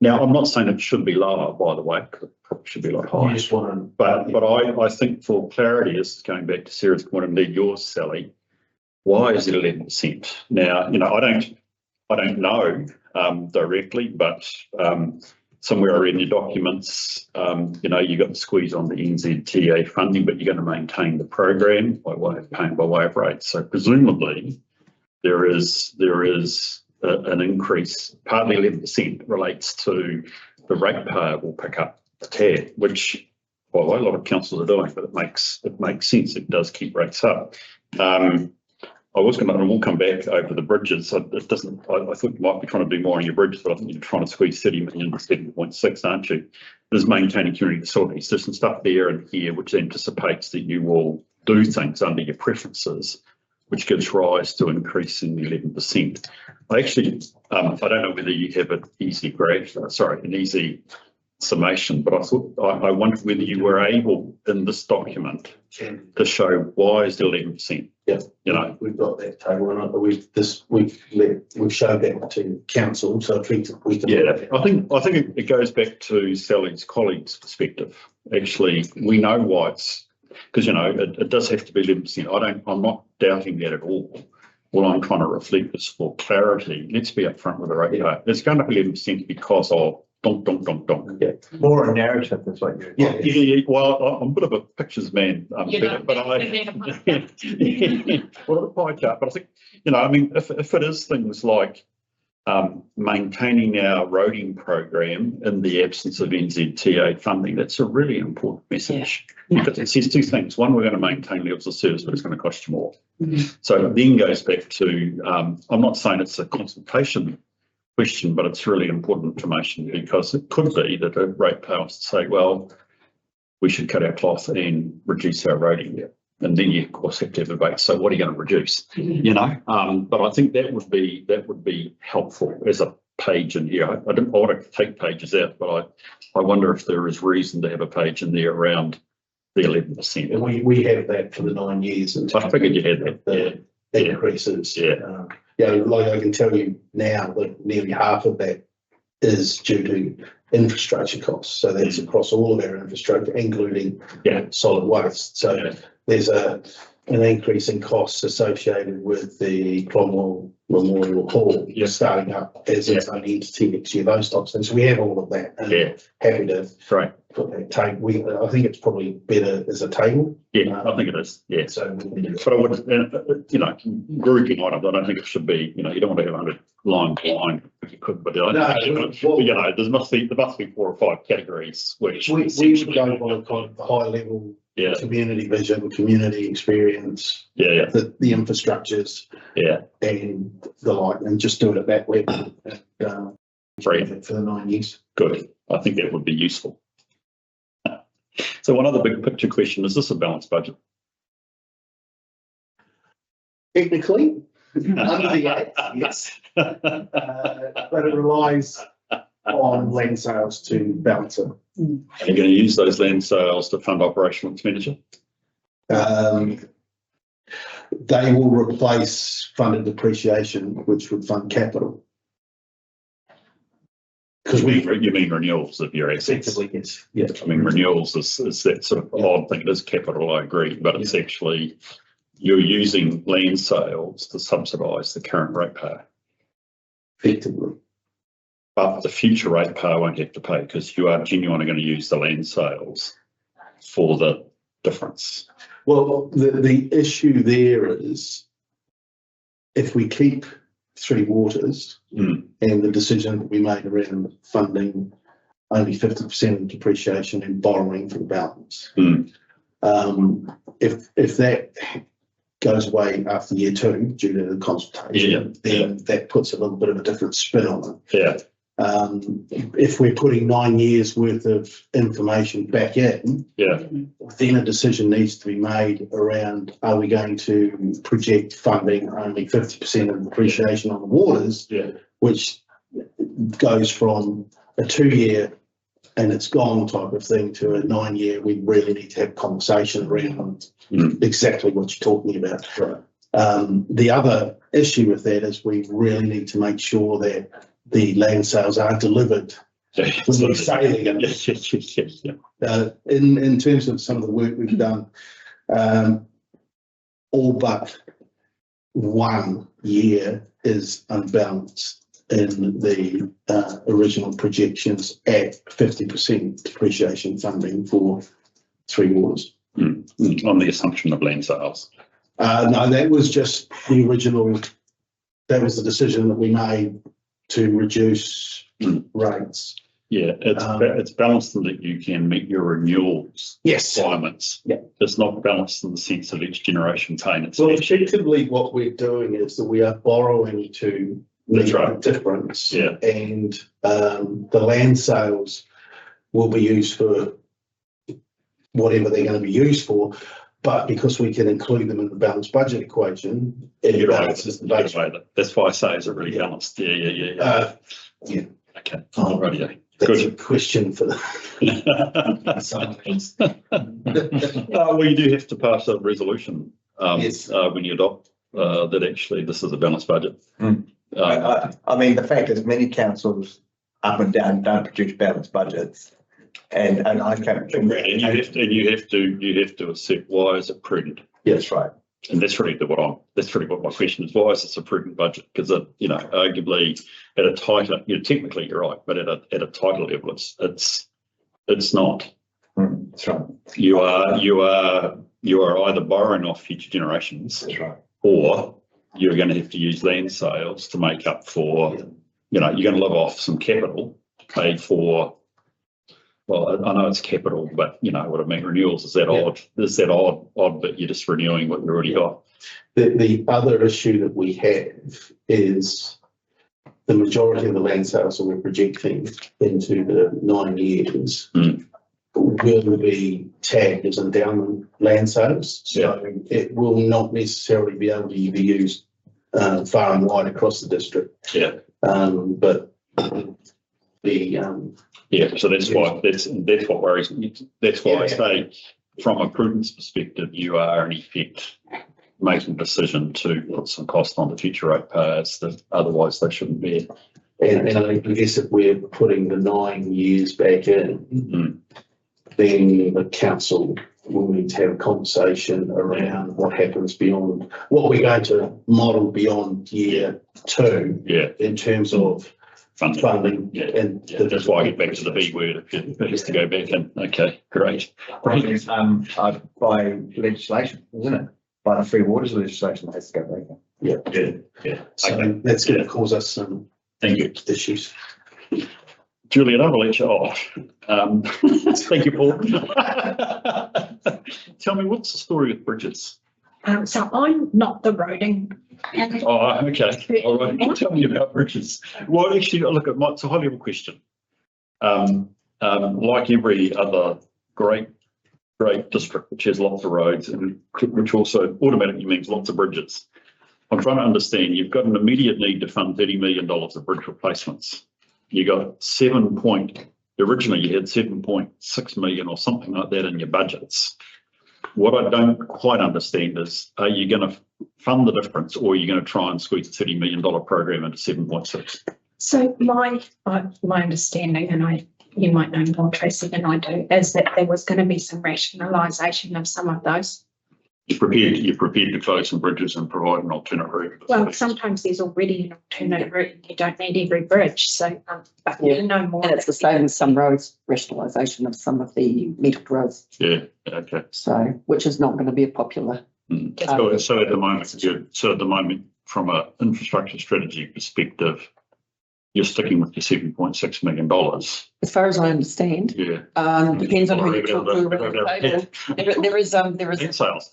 D: Now, I'm not saying it should be lower, by the way, because it probably should be a lot
C: You
D: higher.
C: just want to.
D: But I think for clarity, this is going back to Sarah's point and indeed yours, Sally. Why is it 11%? Now, I don't know directly, but somewhere I read in your documents, you got the squeeze on the NZTA funding, but you're going to maintain the program by way of paying by way of rates. So presumably there is an increase. Partly 11% relates to the ratepayer will pick up the tab, which by the way a lot of councils are doing, but it makes sense. It does keep rates up. I was going to, and we'll come back over the bridges. So it doesn't. I thought you might be trying to do more on your bridges, but I think you're trying to squeeze 30 million into 7.6, aren't you? There's maintaining community facilities. There's some stuff there and here which anticipates that you will do things under your preferences, which gives rise to increasing 11%. I actually, I don't know whether you have an easy graph, an easy summation, but I wondered whether you were able in this document to show why is it 11%.
C: Yeah, we've got that table, and we've showed that to council, so we can.
D: Yeah, I think it goes back to Sally's colleague's perspective. Actually, we know why it's because it does have to be 11%. I'm not doubting that at all. All I'm trying to reflect is for clarity. Let's be upfront with the rate. It's going to be 11% because of donk.
C: Yeah.
G: More a narrative is what you're.
D: Yeah. Well, I'm a bit of a pictures man, but well, a pie chart. But I think if it is things like maintaining our roading program in the absence of NZTA funding, that's a really important message. Because it says two things. One, we're going to maintain levels of service, but it's going to cost you more. So it then goes back to, I'm not saying it's a consultation question, but it's really important information because it could be that a ratepayer wants to say, well, we should cut our cloth and reduce our roading. And then you of course have to have a debate. So what are you going to reduce? But I think that would be helpful as a page in here. I don't want to take pages out, but I wonder if there is reason to have a page in there around the 11%.
C: And we have that for the 9 years.
D: I figured you had that.
C: The increases.
D: Yeah.
C: Like I can tell you now that nearly half of that is due to infrastructure costs. So that's across all of our infrastructure, including solid waste. So there's an increase in costs associated with the Cromwell Memorial Hall starting up as its own entity next year, those types of things. So we have all of that. And happy to put that table. I think it's probably better as a table.
D: Yeah, I think it is. Yeah. So, but I would, grouping items, I don't think it should be, you don't want to have 100 line by line if you could, but there must be 4 or 5 categories which
C: we would go by kind of high level. Community vision, community experience, the infrastructures, and the like, and just do it at that level for the 9 years.
D: Good. I think that would be useful. So one other big picture question, is this a balanced budget?
C: Technically, under the Act, yes. But it relies on land sales to balance it.
D: Are you going to use those land sales to fund operational expenditure?
C: They will replace funded depreciation, which would fund capital. Because
D: you mean renewals of your assets?
C: effectively, yes, yeah.
D: I mean, renewals is that sort of odd thing. It is capital, I agree, but it's actually, you're using land sales to subsidise the current ratepayer.
C: Effectively.
D: But the future ratepayer won't have to pay because you are genuinely going to use the land sales for the difference.
C: Well, the issue there is if we keep Three Waters and the decision that we made around funding only 50% of depreciation and borrowing for the balance, if that goes away after year 2 due to the consultation, then that puts a little bit of a different spin on it.
D: Yeah.
C: If we're putting 9 years worth of information back in, then a decision needs to be made around, are we going to project funding only 50% of depreciation on the waters, which goes from a 2-year and it's gone type of thing to a 9-year. We really need to have a conversation around exactly what you're talking about. The other issue with that is we really need to make sure that the land sales are delivered when we say they're going to be. In terms of some of the work we've done, all but 1 year is unbalanced in the original projections at 50% depreciation funding for Three Waters.
D: On the assumption of land sales.
C: No, that was just the original, that was the decision that we made to reduce rates.
D: Yeah, it's balanced in that you can meet your renewals requirements.
C: Yeah.
D: It's not balanced in the sense of each generation paying its.
C: Well, effectively what we're doing is that we are borrowing to meet the difference.
D: Yeah.
C: And the land sales will be used for whatever they're going to be used for. But because we can include them in the balanced budget equation, it balances the budget.
D: That's why I say is it really balanced? Yeah. Okay. Alrighty.
C: That's a question for
D: well, you do have to pass a resolution
C: yes.
D: When you adopt that actually this is a balanced budget.
G: I mean, the fact is many councils up and down don't produce balanced budgets. And I can't.
D: And you have to accept why is it prudent?
G: Yes, right.
D: And that's really what my question is. Why is this a prudent budget? Because arguably at a tighter, technically you're right, but at a tighter level, it's not.
G: That's right.
D: You are either borrowing off future generations,
G: that's right,
D: or you're going to have to use land sales to make up for. You're going to live off some capital paid for. Well, I know it's capital, but what I mean, renewals is that odd. Is that odd, but you're just renewing what you already got.
C: The other issue that we have is the majority of the land sales that we're projecting into the 9 years will be tagged as endowment land sales. So it will not necessarily be able to be used far and wide across the district.
D: Yeah.
C: But
D: so that's what worries me. That's why I say, from a prudence perspective, you are in effect making a decision to put some cost on the future ratepayers that otherwise they shouldn't be.
C: And I guess if we're putting the 9 years back in, then the council will need to have a conversation around what happens beyond what we're going to model beyond year 2.
D: Yeah.
C: In terms of funding.
D: And that's why I get back to the B word. It has to go back in. Okay, great.
G: By legislation, isn't it? By the Three Waters legislation, it has to go back in.
C: Yeah. So that's going to cause us some issues.
D: Julian, I will let you off. Thank you, Paul. Tell me, what's the story with bridges?
H: So I'm not the roading.
D: Oh, okay. All right. Tell me about bridges. Well, actually, look, it's a high level question. Like every other great district, which has lots of roads and which also automatically means lots of bridges. I'm trying to understand, you've got an immediate need to fund $30 million of bridge replacements. You got originally you had 7.6 million or something like that in your budgets. What I don't quite understand is, are you going to fund the difference, or are you going to try and squeeze a $30 million program into 7.6?
H: So my understanding, and you might know more Tracy than I do, is that there was going to be some rationalisation of some of those.
D: You're prepared to close some bridges and provide an alternate route.
H: Well, sometimes there's already an alternate route. You don't need every bridge. So, but we know more.
A: And it's the same with some roads, rationalisation of some of the metered roads.
D: Yeah, okay.
A: So, which is not going to be a popular.
D: So at the moment, from an infrastructure strategy perspective, you're sticking with your $7.6 million.
A: As far as I understand,
D: Yeah.
A: depends on who you talk to around the table. There is
D: Sales.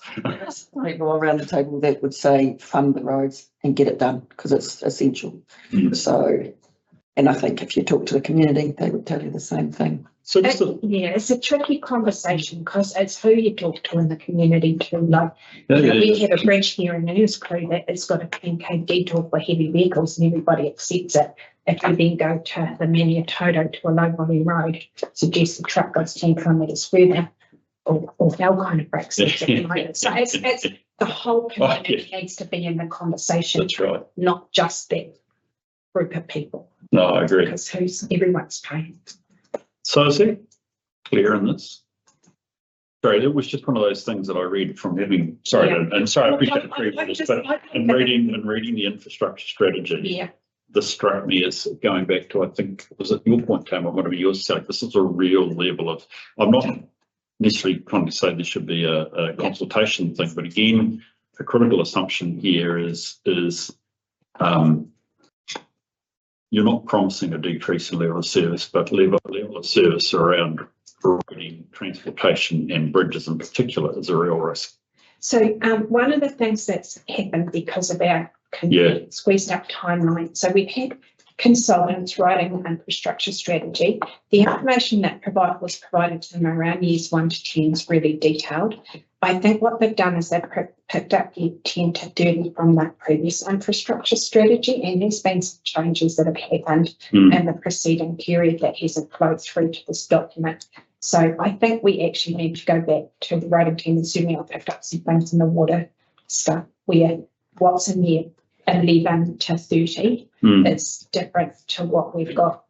A: people around the table that would say fund the roads and get it done because it's essential. So, and I think if you talk to the community, they would tell you the same thing.
D: So just
H: Yeah, it's a tricky conversation because it's who you talk to in the community too. Like, we have a bridge here in Newscrew that has got a 10K detour for heavy vehicles and everybody accepts it. If you then go to the Maniatoto to a low volume road, suggest the truck goes 10 kilometres further, or how kind of breaks it at the moment. So it's the whole community needs to be in the conversation.
D: That's right.
H: Not just that group of people.
D: No, I agree.
H: Because everyone's paying.
D: So is it clear in this? Sorry, it was just one of those things that I read from having, sorry,
H: Yeah.
D: and sorry, I appreciate the previous, but in reading the infrastructure strategy,
H: Yeah.
D: this struck me as going back to, I think, was it your point, Tam, or whatever yours said, this is a real level of, I'm not necessarily trying to say there should be a consultation thing, but again, the critical assumption here is you're not promising a decrease in level of service, but level of service around providing transportation and bridges in particular is a real risk.
H: So one of the things that's happened because of our squeezed up timeline, so we've had consultants writing an infrastructure strategy. The information that was provided to them around years 1 to 10 is really detailed. I think what they've done is they've picked up year 10 to 30 from that previous infrastructure strategy, and there's been some changes that have happened in the preceding period that hasn't flowed through to this document. So I think we actually need to go back to the writing team, and certainly I've picked up some things in the water stuff where what's in year 11 to 30 is different to what we've got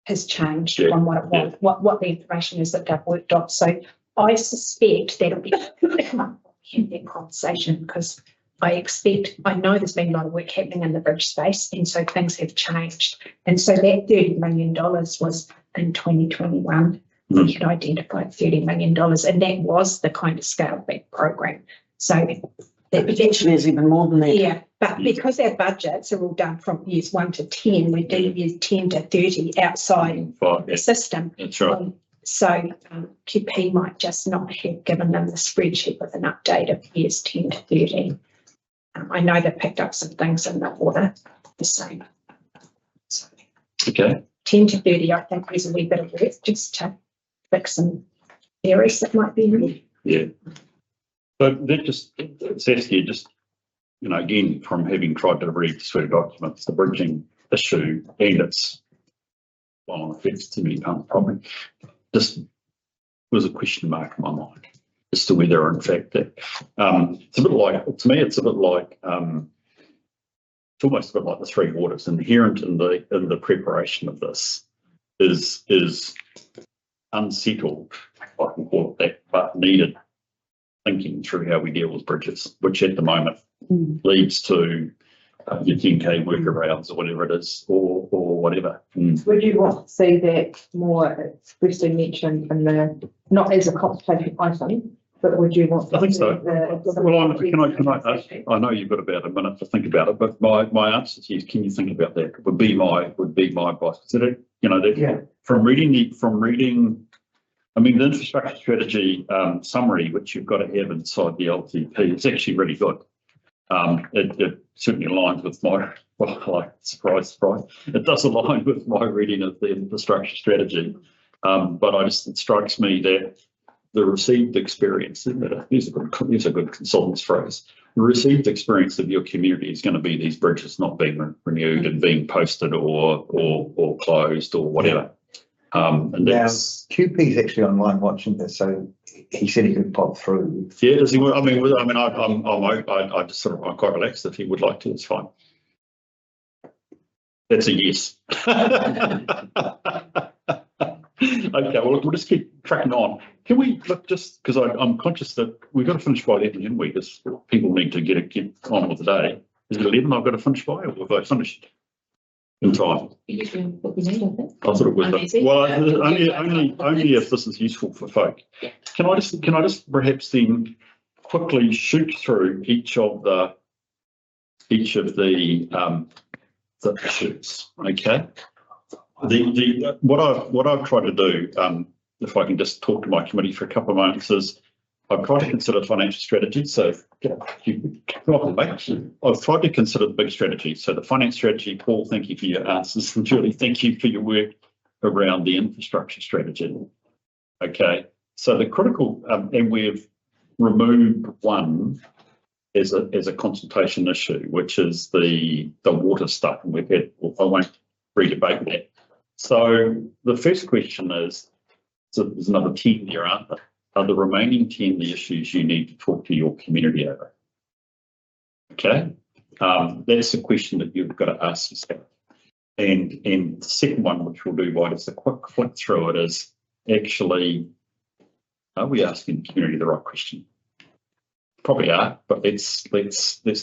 H: has changed from what it was, what the information is that they've worked on. So I suspect that'll be in that conversation because I know there's been a lot of work happening in the bridge space, and so things have changed. And so that $30 million was in 2021. We had identified $30 million, and that was the kind of scaled back program. So
A: that potentially is even more than that.
H: Yeah, but because our budgets are all done from years 1 to 10, we do years 10 to 30 outside the system.
D: That's right.
H: So QP might just not have given them the spreadsheet with an update of years 10 to 30. I know they picked up some things in the water, the same. So,
D: okay.
H: 10 to 30, I think there's a wee bit of work just to fix some errors that might be in there.
D: Yeah. But that just, Saskia, just, again, from having tried to read the suite of documents, the bridging issue and its well, effects to me, probably just was a question mark in my mind as to whether, in fact, that it's a bit like, to me, it's almost a bit like the three waters. Inherent in the preparation of this is unsettled, if I can call it that, but needed thinking through how we deal with bridges, which at the moment leads to your 10K workarounds or whatever it is, or whatever.
F: Would you want to see that more expressly mentioned in the, not as a consultation item, but would you want?
D: I think so. I know you've got about a minute to think about it, but my answer to you is, can you think about that? Would be my advice. From reading. I mean, the infrastructure strategy summary, which you've got to have inside the LTP, it's actually really good. It certainly aligns with my, surprise, it does align with my reading of the infrastructure strategy. But it strikes me that the received experience, here's a good consultant's phrase, the received experience of your community is going to be these bridges not being renewed and being posted or closed or whatever. And
G: now, QP's actually online watching this, so he said he could pop through.
D: Yeah, does he? I'm quite relaxed. If he would like to, it's fine. That's a yes. Okay, well, we'll just keep tracking on. Can we look, just because I'm conscious that we've got to finish by 11, haven't we? Because people need to get on with the day. Is it 11 I've got to finish by, or have I finished in time?
B: You do what you need, I think.
D: I thought it was,
B: Uneasy.
D: well, only if this is useful for folk.
B: Yeah.
D: Can I just perhaps then quickly shoot through each of the issues, okay? What I've tried to do, if I can just talk to my committee for a couple of moments, is I've tried to consider financial strategy. So I've tried to consider the big strategy. So the finance strategy, Paul, thank you for your answers, and Julie, thank you for your work around the infrastructure strategy. Okay, so the critical, and we've removed one as a consultation issue, which is the water stuff, and we've had, I won't re-debate that. So the first question is, so there's another 10 there, aren't there? Are the remaining 10 the issues you need to talk to your community over? Okay, that's the question that you've got to ask yourself. And the second one, which we'll do by just a quick flick through it, is actually, are we asking the community the right question? Probably are, but let's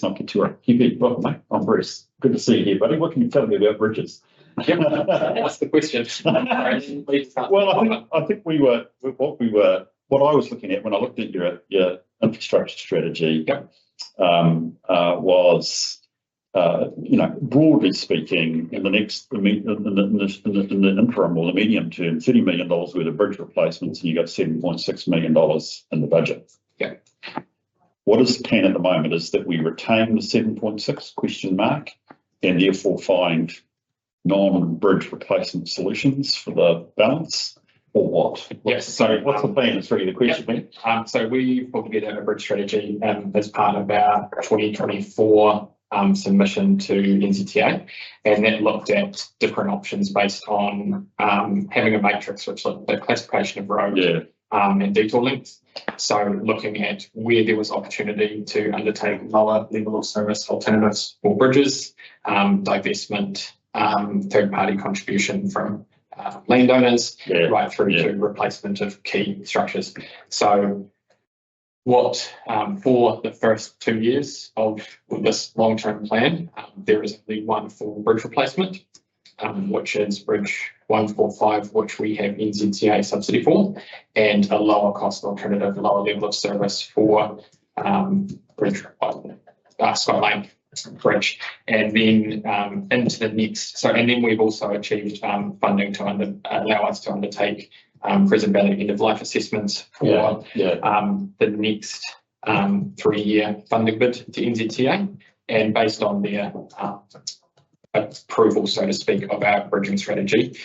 D: not get too right. Welcome, mate. I'm Bruce. Good to see you here, buddy. What can you tell me about bridges?
K: What's the question?
D: Well, I think what I was looking at when I looked at your infrastructure strategy, was, broadly speaking, in the interim or the medium term, $30 million worth of bridge replacements, and you got $7.6 million in the budget.
K: Yeah.
D: What is the plan at the moment is that we retain the 7.6 question mark, and therefore find non-bridge replacement solutions for the balance, or what?
K: Yes. So
D: what's the plan? It's really the question.
K: So we put together a bridge strategy as part of our 2024 submission to NZTA, and that looked at different options based on having a matrix which looked at classification of road and detour length. So looking at where there was opportunity to undertake lower level of service alternatives for bridges, divestment, third-party contribution from landowners, right through to replacement of key structures. So what for the first 2 years of this long-term plan, there is only one full bridge replacement, which is Bridge 145, which we have NZTA subsidy for, and a lower cost alternative, lower level of service for Bridge Scott Lane Bridge. And then into the next, and then we've also achieved funding to allow us to undertake Crescent Valley end of life assessments for the next 3-year funding bid to NZTA, and based on their approval, so to speak, of our bridging strategy,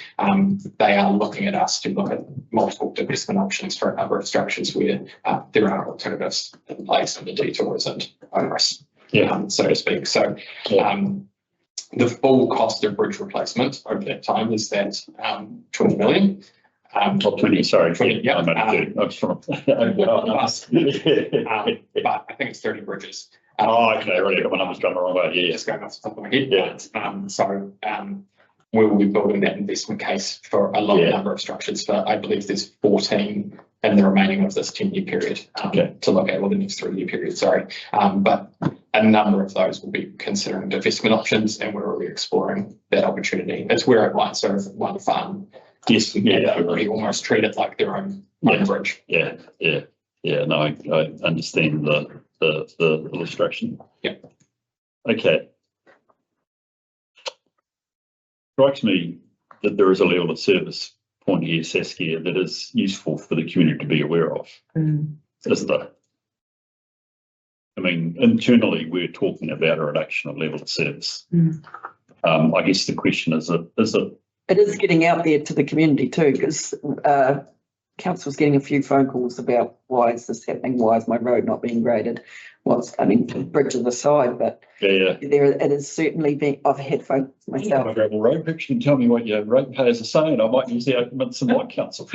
K: they are looking at us to look at multiple divestment options for a number of structures where there are alternatives in place and the detour isn't onerous, so to speak. So the full cost of bridge replacement over that time is that 20 million.
D: 20, sorry.
K: 20, yeah.
D: But I
K: think it's 30 bridges.
D: Okay, really, my numbers going the wrong way.
K: Just going off the top of my head. We will be building that investment case for a large number of structures. For I believe there's 14 in the remaining of this 10-year period to look at, or the next 3-year period. Sorry, but a number of those will be considering divestment options, and we're already exploring that opportunity. It's where it might serve one fund.
D: Yes,
K: we almost treat it like their own bridge.
D: No, I understand the illustration. Okay. Strikes me that there is a level of service point here, Saskia, that is useful for the community to be aware of, isn't there? I mean, internally, we're talking about a reduction of level of service. I guess the question is
A: it is getting out there to the community too, because council's getting a few phone calls about why is this happening? Why is my road not being graded? Bridges aside, but it is certainly being. I've had phone myself.
D: On a gravel road, perhaps you can tell me what your ratepayers are saying. I might use the arguments in my council.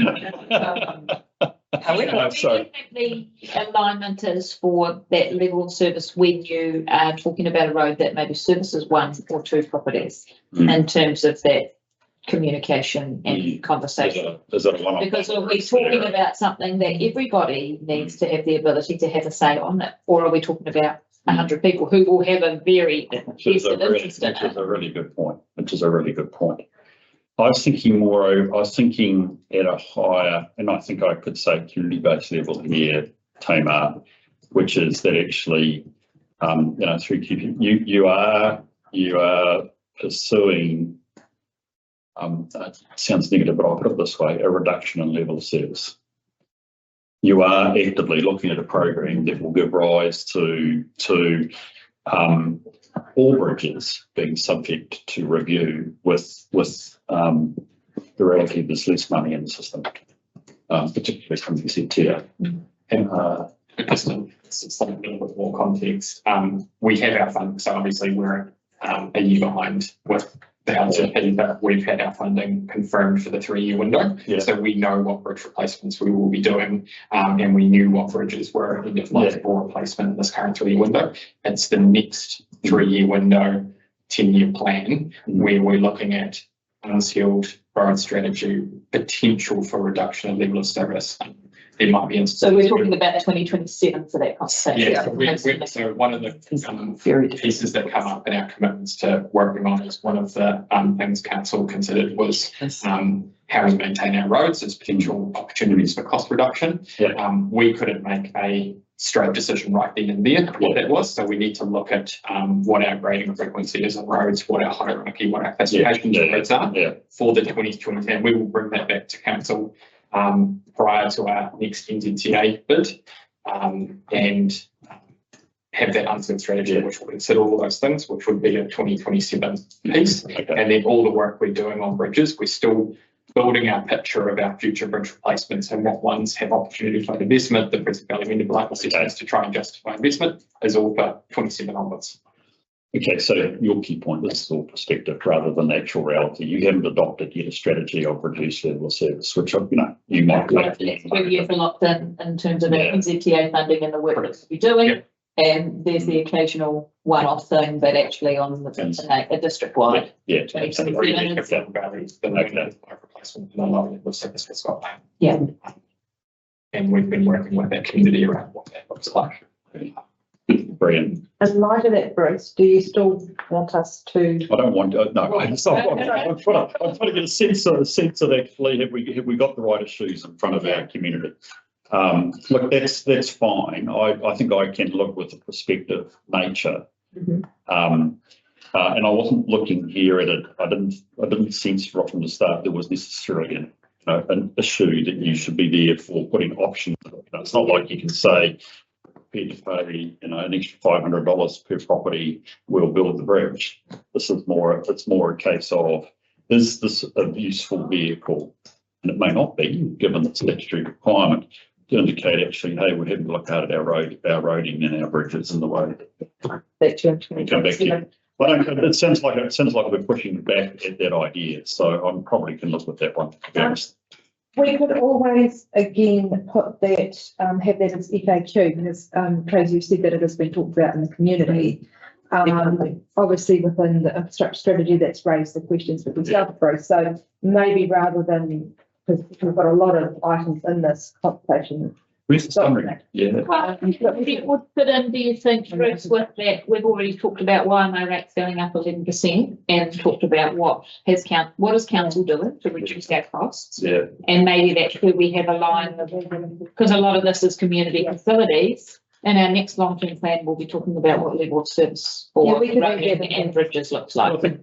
B: However,
D: So-
B: the alignment is for that level of service when you are talking about a road that maybe services one or two properties in terms of that communication and conversation.
D: Is it a one-off?
B: Because are we talking about something that everybody needs to have the ability to have a say on it? Or are we talking about 100 people who will have a very
D: Which is
B: vested interest in it?
D: a really good point, which is a really good point. I was thinking at a higher, and I think I could say community-based level here, Tamar, which is that actually, through keeping, you are pursuing, it sounds negative, but I'll put it this way, a reduction in level of service. You are actively looking at a program that will give rise to all bridges being subject to review with the reality there's less money in the system, particularly from the CTO.
K: And just something a little bit more context, we have our funding, so obviously we're a year behind with the LTP, but we've had our funding confirmed for the 3-year window.
D: Yeah.
K: So we know what bridge replacements we will be doing, and we knew what bridges were end of life for replacement in this current 3-year window. It's the next 3-year window, 10-year plan, where we're looking at unsealed road strategy, potential for reduction in level of service. There might be instances.
B: So we're talking about 2027 for that conversation.
K: Yeah, so one of the
A: Very
K: pieces that come up in our commitments to working on is one of the things council considered was how we maintain our roads as potential opportunities for cost reduction.
D: Yeah.
K: We couldn't make a straight decision right then and there what that was, so we need to look at what our grading frequency is on roads, what our hierarchy, what our classifications of roads are for the 2020, and we will bring that back to council prior to our next NZTA bid, and have that unsealed strategy, which will consider all those things, which would be a 2027 piece.
D: Okay.
K: And then all the work we're doing on bridges, we're still building our picture of our future bridge replacements and what ones have opportunity for investment, the Brisbane Valley Window Blight assessments to try and justify investment is all for 27 onwards.
D: Okay, so your key point, this is all perspective rather than actual reality. You haven't adopted yet a strategy of reduced level of service, which, you might.
B: The next 2 years are locked in terms of our NZTA funding and the work that we're doing.
D: Yeah.
B: And there's the occasional one-off thing, but actually on the a district-wide.
D: Yeah.
K: The replacement and a lot of it service has got that.
B: Yeah.
K: And we've been working with that community around what that looks like.
D: Brilliant.
F: In light of that, Bruce, do you still want us to?
D: I don't want, no, I'm trying to get a sense of actually, have we got the right issues in front of our community? Look, that's fine. I think I can look with a prospective nature. And I wasn't looking here at it. I didn't sense right from the start there was necessarily an issue that you should be there for putting options. It's not like you can say, prepared to pay, an extra $500 per property, we'll build the bridge. It's more a case of, is this a useful vehicle? And it may not be, given the statutory requirement, to indicate actually, hey, we're having to look hard at our roading and our bridges in the way.
F: That you
D: Come back to you. It sounds like we're pushing back at that idea, so I probably can look with that one, to be honest.
F: We could always, again, put that, have that as FAQ, because, Tracy, you said that it has been talked about in the community. Obviously within the infrastructure strategy, that's raised the questions that we started through. So maybe rather than, because we've got a lot of items in this conversation.
D: Where's the summary? Yeah.
B: Well, it would fit in, do you think, Bruce, with that? We've already talked about why my rate's going up 11% and talked about what is council doing to reduce our costs.
D: Yeah.
B: And maybe that's where we have a line of, because a lot of this is community facilities. And our next long-term plan, we'll be talking about what level of service for roading and bridges looks like.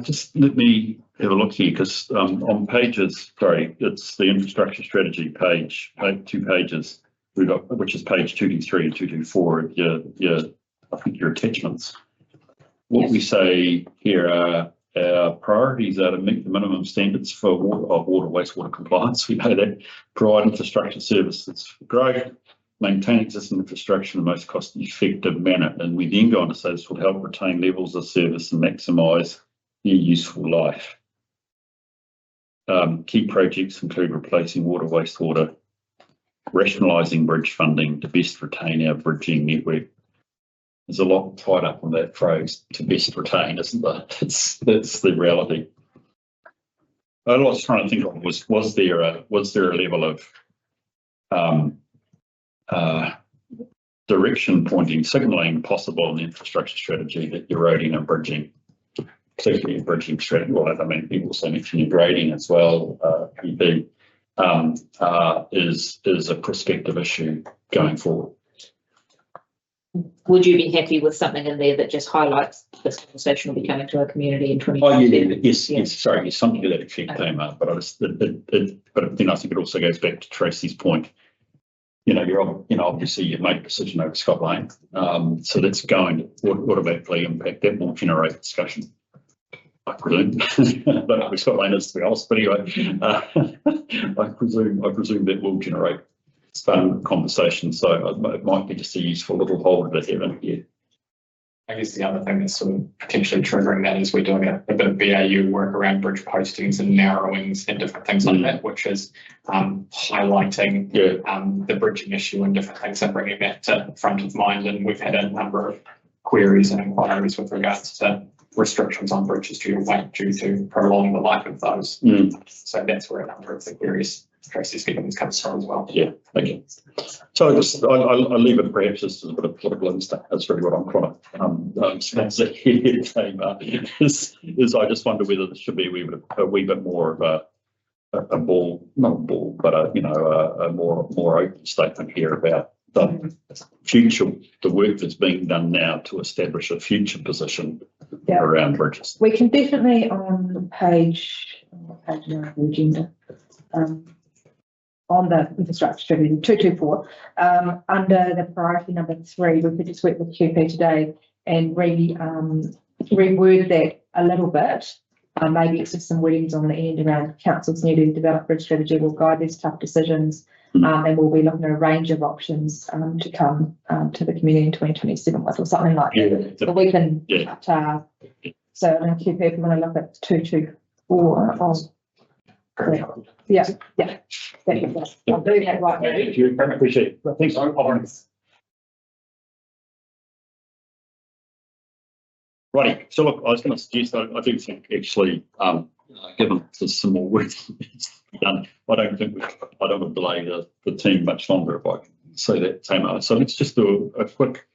D: Just let me have a look here, because on pages, it's the infrastructure strategy page, 2 pages, we've got, which is page 223 and 224 of I think your attachments. What we say here are our priorities are to meet the minimum standards for water wastewater compliance. We know that, provide infrastructure services for growth, maintain existing infrastructure in the most cost-effective manner, and we then go on to say this will help retain levels of service and maximise their useful life. Key projects include replacing water, wastewater, rationalising bridge funding to best retain our bridging network. There's a lot tied up in that phrase, to best retain, isn't there? That's the reality. What I was trying to think of was there a level of direction pointing, signalling possible in the infrastructure strategy that eroding and bridging, particularly bridging strategy, well, I mean, people also mentioning grading as well, PP, is a prospective issue going forward.
B: Would you be happy with something in there that just highlights this conversation will be coming to our community in 2020?
D: Oh, yes, something to that effect came up, but but then I think it also goes back to Tracy's point. Obviously you make a decision over Scott Lane, so that's going to automatically impact that will generate discussion, I presume. But Scott Lane is to be honest, but anyway, I presume that will generate some conversation. So it might be just a useful little holder to have in here.
K: I guess the other thing that's sort of potentially triggering that is we're doing a bit of BAU work around bridge postings and narrowings and different things like that, which is highlighting the bridging issue and different things and bringing that to front of mind. And we've had a number of queries and inquiries with regards to restrictions on bridges due to prolong the life of those. So that's where a number of the queries Tracy's given comes from as well.
D: Yeah, okay. So I'll leave it perhaps just as a bit of political instinct. That's really what I'm trying to is I just wonder whether there should be a wee bit more of a ball, not a ball, but a more open statement here about the future, the work that's being done now to establish a future position around bridges.
F: We can definitely on page 9 of the agenda, on the infrastructure strategy 224, under the priority number 3, we could just work with QP today and reword that a little bit. Maybe it's just some wordings on the end around council's need to develop bridge strategy will guide these tough decisions, and we'll be looking at a range of options to come to the community in 2027 with, or something like that. But we can so in QP, if we want to look at 224 yeah. I'll do that right now.
D: Thank you. I appreciate it. Thanks. Righty. So look, I was going to suggest I do think actually, given there's some more work done, I don't want to delay the team much longer if I can say that, Tamer. So let's just do a quick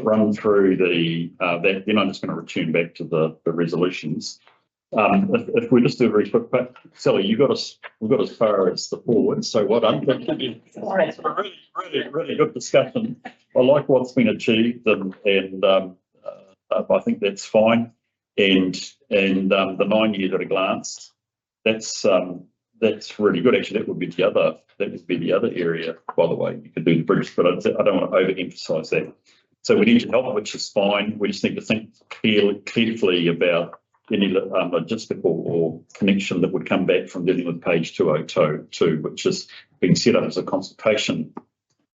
D: run through that. Then I'm just going to return back to the resolutions. If we just do a very quick, but Sally, we got as far as the forward, so what I'm thinking is a really good discussion. I like what's been achieved, and I think that's fine. And the 9 years at a glance, that's really good. Actually, that would be the other area. By the way, you could do the bridge, but I don't want to overemphasise that. So we need your help, which is fine. We just need to think carefully about any logistical or connection that would come back from dealing with page 202, which is being set up as a consultation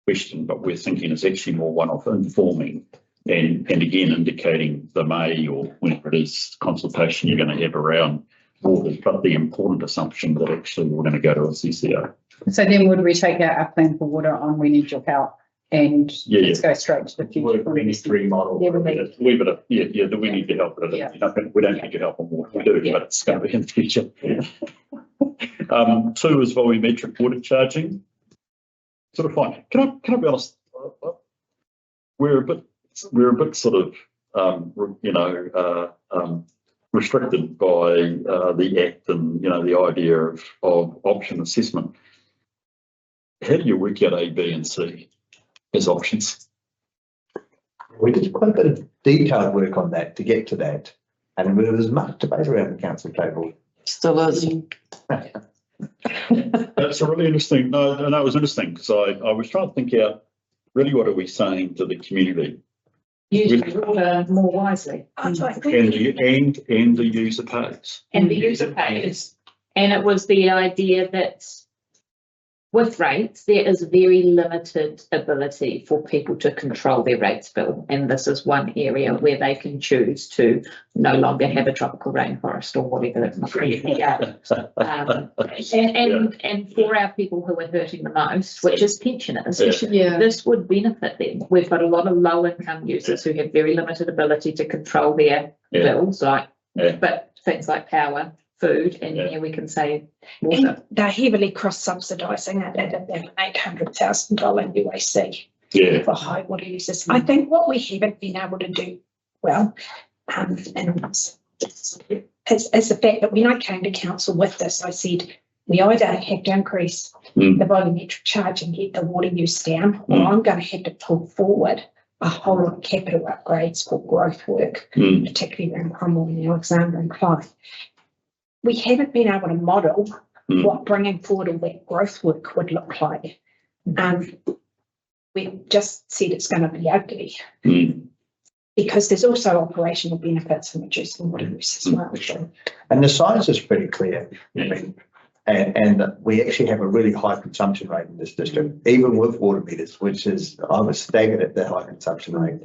D: question, but we're thinking is actually more one-off informing and again indicating the May or whenever it is consultation you're going to have around waters, but the important assumption that actually we're going to go to a CCO.
E: So then would we take out our plan for water on we need your help and let's go straight to the future?
G: Ministry model.
E: We
D: need to help with it. We don't need your help on water, we do, but it's going to be in the future. 2 is volumetric water charging. Sort of fine. Can I be honest? We're a bit sort of restricted by the Act and the idea of option assessment. How do you work out A, B, and C as options?
G: We did quite a bit of detailed work on that to get to that, and there was much debate around the council table.
A: Still is.
D: That's a really interesting. No, it was interesting because I was trying to think out really what are we saying to the community.
B: Use the water more wisely.
D: And the user pays.
B: And the user pays. And it was the idea that with rates, there is very limited ability for people to control their rates bill. And this is one area where they can choose to no longer have a tropical rainforest or whatever it might be. And for our people who are hurting the most, which is pensioners, this would benefit them. We've got a lot of low income users who have very limited ability to control their bills, but things like power, food, and here we can say water.
H: And they're heavily cross-subsidising it at about $800,000 UAC for high water users. I think what we haven't been able to do well, and is the fact that when I came to council with this, I said we either have to increase the volumetric charge and get the water use down, or I'm going to have to pull forward a whole lot of capital upgrades for growth work, particularly around Cromwell and Alexandra and Clyde. We haven't been able to model what bringing forward all that growth work would look like. We just said it's going to be ugly because there's also operational benefits from reducing water use as well.
G: And the science is pretty clear. I mean, and we actually have a really high consumption rate in this district, even with water meters, which is, I was staggered at the high consumption rate.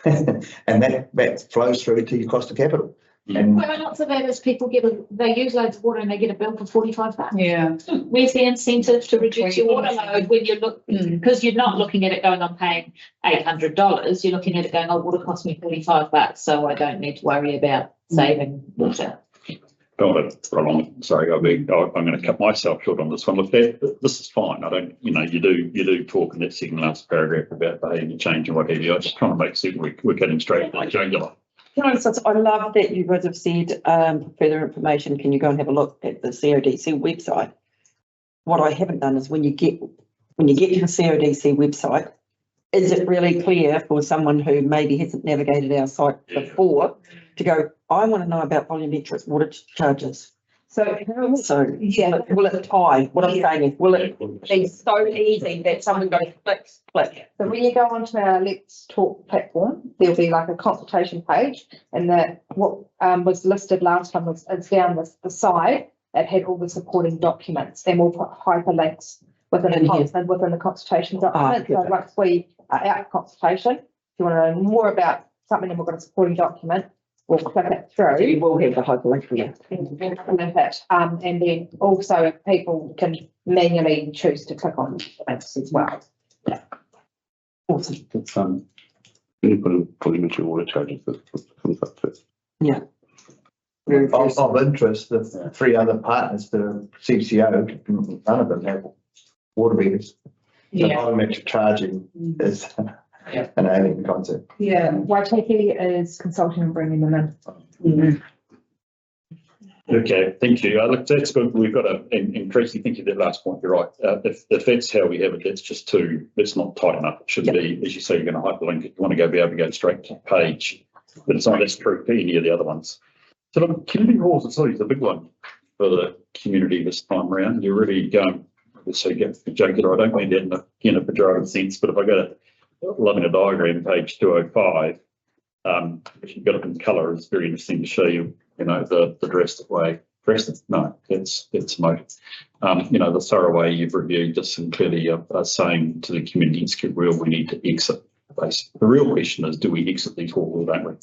G: And that flows through to your cost of capital. And
B: well, not so bad as people they use loads of water and they get a bill for $45.
E: Yeah.
B: Where's the incentive to reduce your water load when you look, because you're not looking at it going, I'm paying $800, you're looking at it going, oh, water cost me $45, so I don't need to worry about saving water.
D: Sorry, I'm going to cut myself short on this one. Look, this is fine. I don't, you do talk in that second last paragraph about behaviour change and what have you. I'm just trying to make certain we're getting straight to the jugular.
A: I love that you guys have said for further information, can you go and have a look at the CODC website? What I haven't done is when you get to the CODC website, is it really clear for someone who maybe hasn't navigated our site before to go, I want to know about volumetric water charges?
F: So
A: will it tie? What I'm saying is, will it be so easy that someone goes click, click?
F: So when you go onto our Let's Talk platform, there'll be like a consultation page, and what was listed last time is down the side that had all the supporting documents, and we'll put hyperlinks within the consultation document. So once we are out of consultation, if you want to know more about something and we've got a supporting document, we'll click it through.
A: You will have the hyperlink for you.
F: And then also if people can manually choose to click on links as well.
A: Awesome.
L: It's when you put in volumetric water charges, that comes up to it.
A: Yeah.
G: of interest, the three other partners, the CCO, none of them have water meters. So volumetric charging is an alien concept.
F: Yeah, Waitaki is consulting and bringing them in.
D: Okay, thank you. Look, that's good. We've got to, and Tracy, thank you, that last point, you're right. If that's how we have it, that's not tight enough. It should be, as you say, you're going to hyperlink it. You want to be able to go straight to the page, but it's not as true for any of the other ones. So look, community halls and facilities, the big one for the community this time around. You're really going, so you get jugular. I don't mean that in a pejorative sense, but if I go to loving a diagram, page 205, if you've got it in colour, it's very interesting to show you, the drastic way. That's motive. The thorough way you've reviewed this and clearly are saying to the community, it's get real, we need to exit. Basically, the real question is, do we exit these halls or don't we?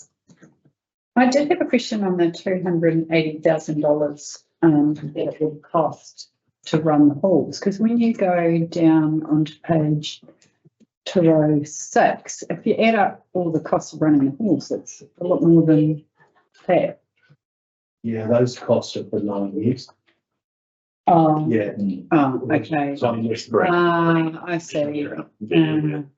E: I did have a question on the $280,000 that it would cost to run the halls, because when you go down onto page 206, if you add up all the costs of running the halls, it's a lot more than that.
C: Yeah, those costs are for 9 years.
E: Oh,
C: Yeah.
E: oh, okay.
C: So I'm just
E: I see. Good,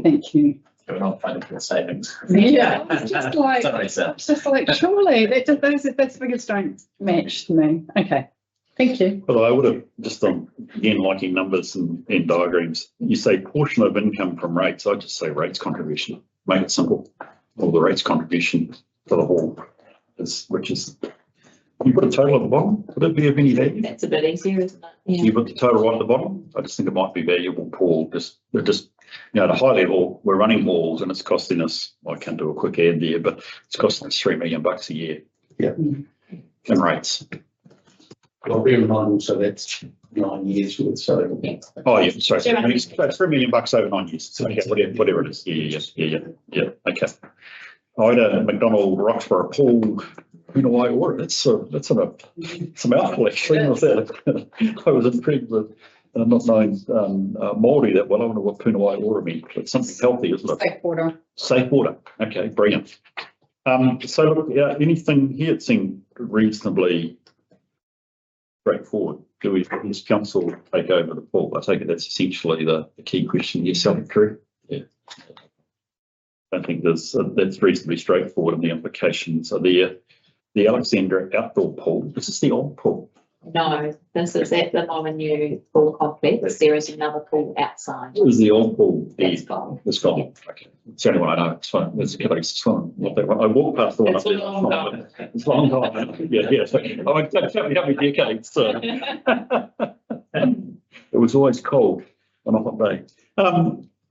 E: thank you.
I: We're not funding for savings.
E: Yeah, it's just like,
I: Sorry, sir.
E: it's just like, surely those figures don't match to me. Okay, thank you.
D: Well, I would have just again, liking numbers and diagrams. You say portion of income from rates. I just say rates contribution. Make it simple. Or the rates contribution to the hall which is. You put a total at the bottom. Would it be of any value?
B: That's a bit easier, isn't it? Yeah.
D: You put the total right at the bottom. I just think it might be valuable, Paul. Just at a high level, we're running halls and it's costing us. I can do a quick ad there, but it's costing us $3 million a year.
C: Yeah.
D: In rates.
C: Well, bear in mind also that's 9 years worth, so.
D: Oh, yeah, sorry, so $3 million over 9 years, so yeah, whatever it is, yeah, okay. I had a McDonald Roxborough Pool Punawai order, that's a mouthful actually. I was intrigued with, not knowing Māori that well. I wonder what Punawai order means. It's something healthy, isn't it?
E: Safe water.
D: Safe water. Okay, brilliant. So look, yeah, anything here it seemed reasonably straightforward. Do we, does council take over the pool? I take it that's essentially the key question. Yes, true. Yeah. I think that's reasonably straightforward, and the implications are there. The Alexandra outdoor pool. This is the old pool.
B: No, this is at the Molyneux pool complex. There is another pool outside.
D: It was the old pool.
B: That's gone.
D: It's gone. Okay. It's the only one I know. It's fine. It's a place. It's fine. Not that one. I walked past the one
B: It's
D: up
B: a
D: there.
B: long time.
D: It's a long time. Yeah. Oh, it took me how many decades. It was always cold on a hot day.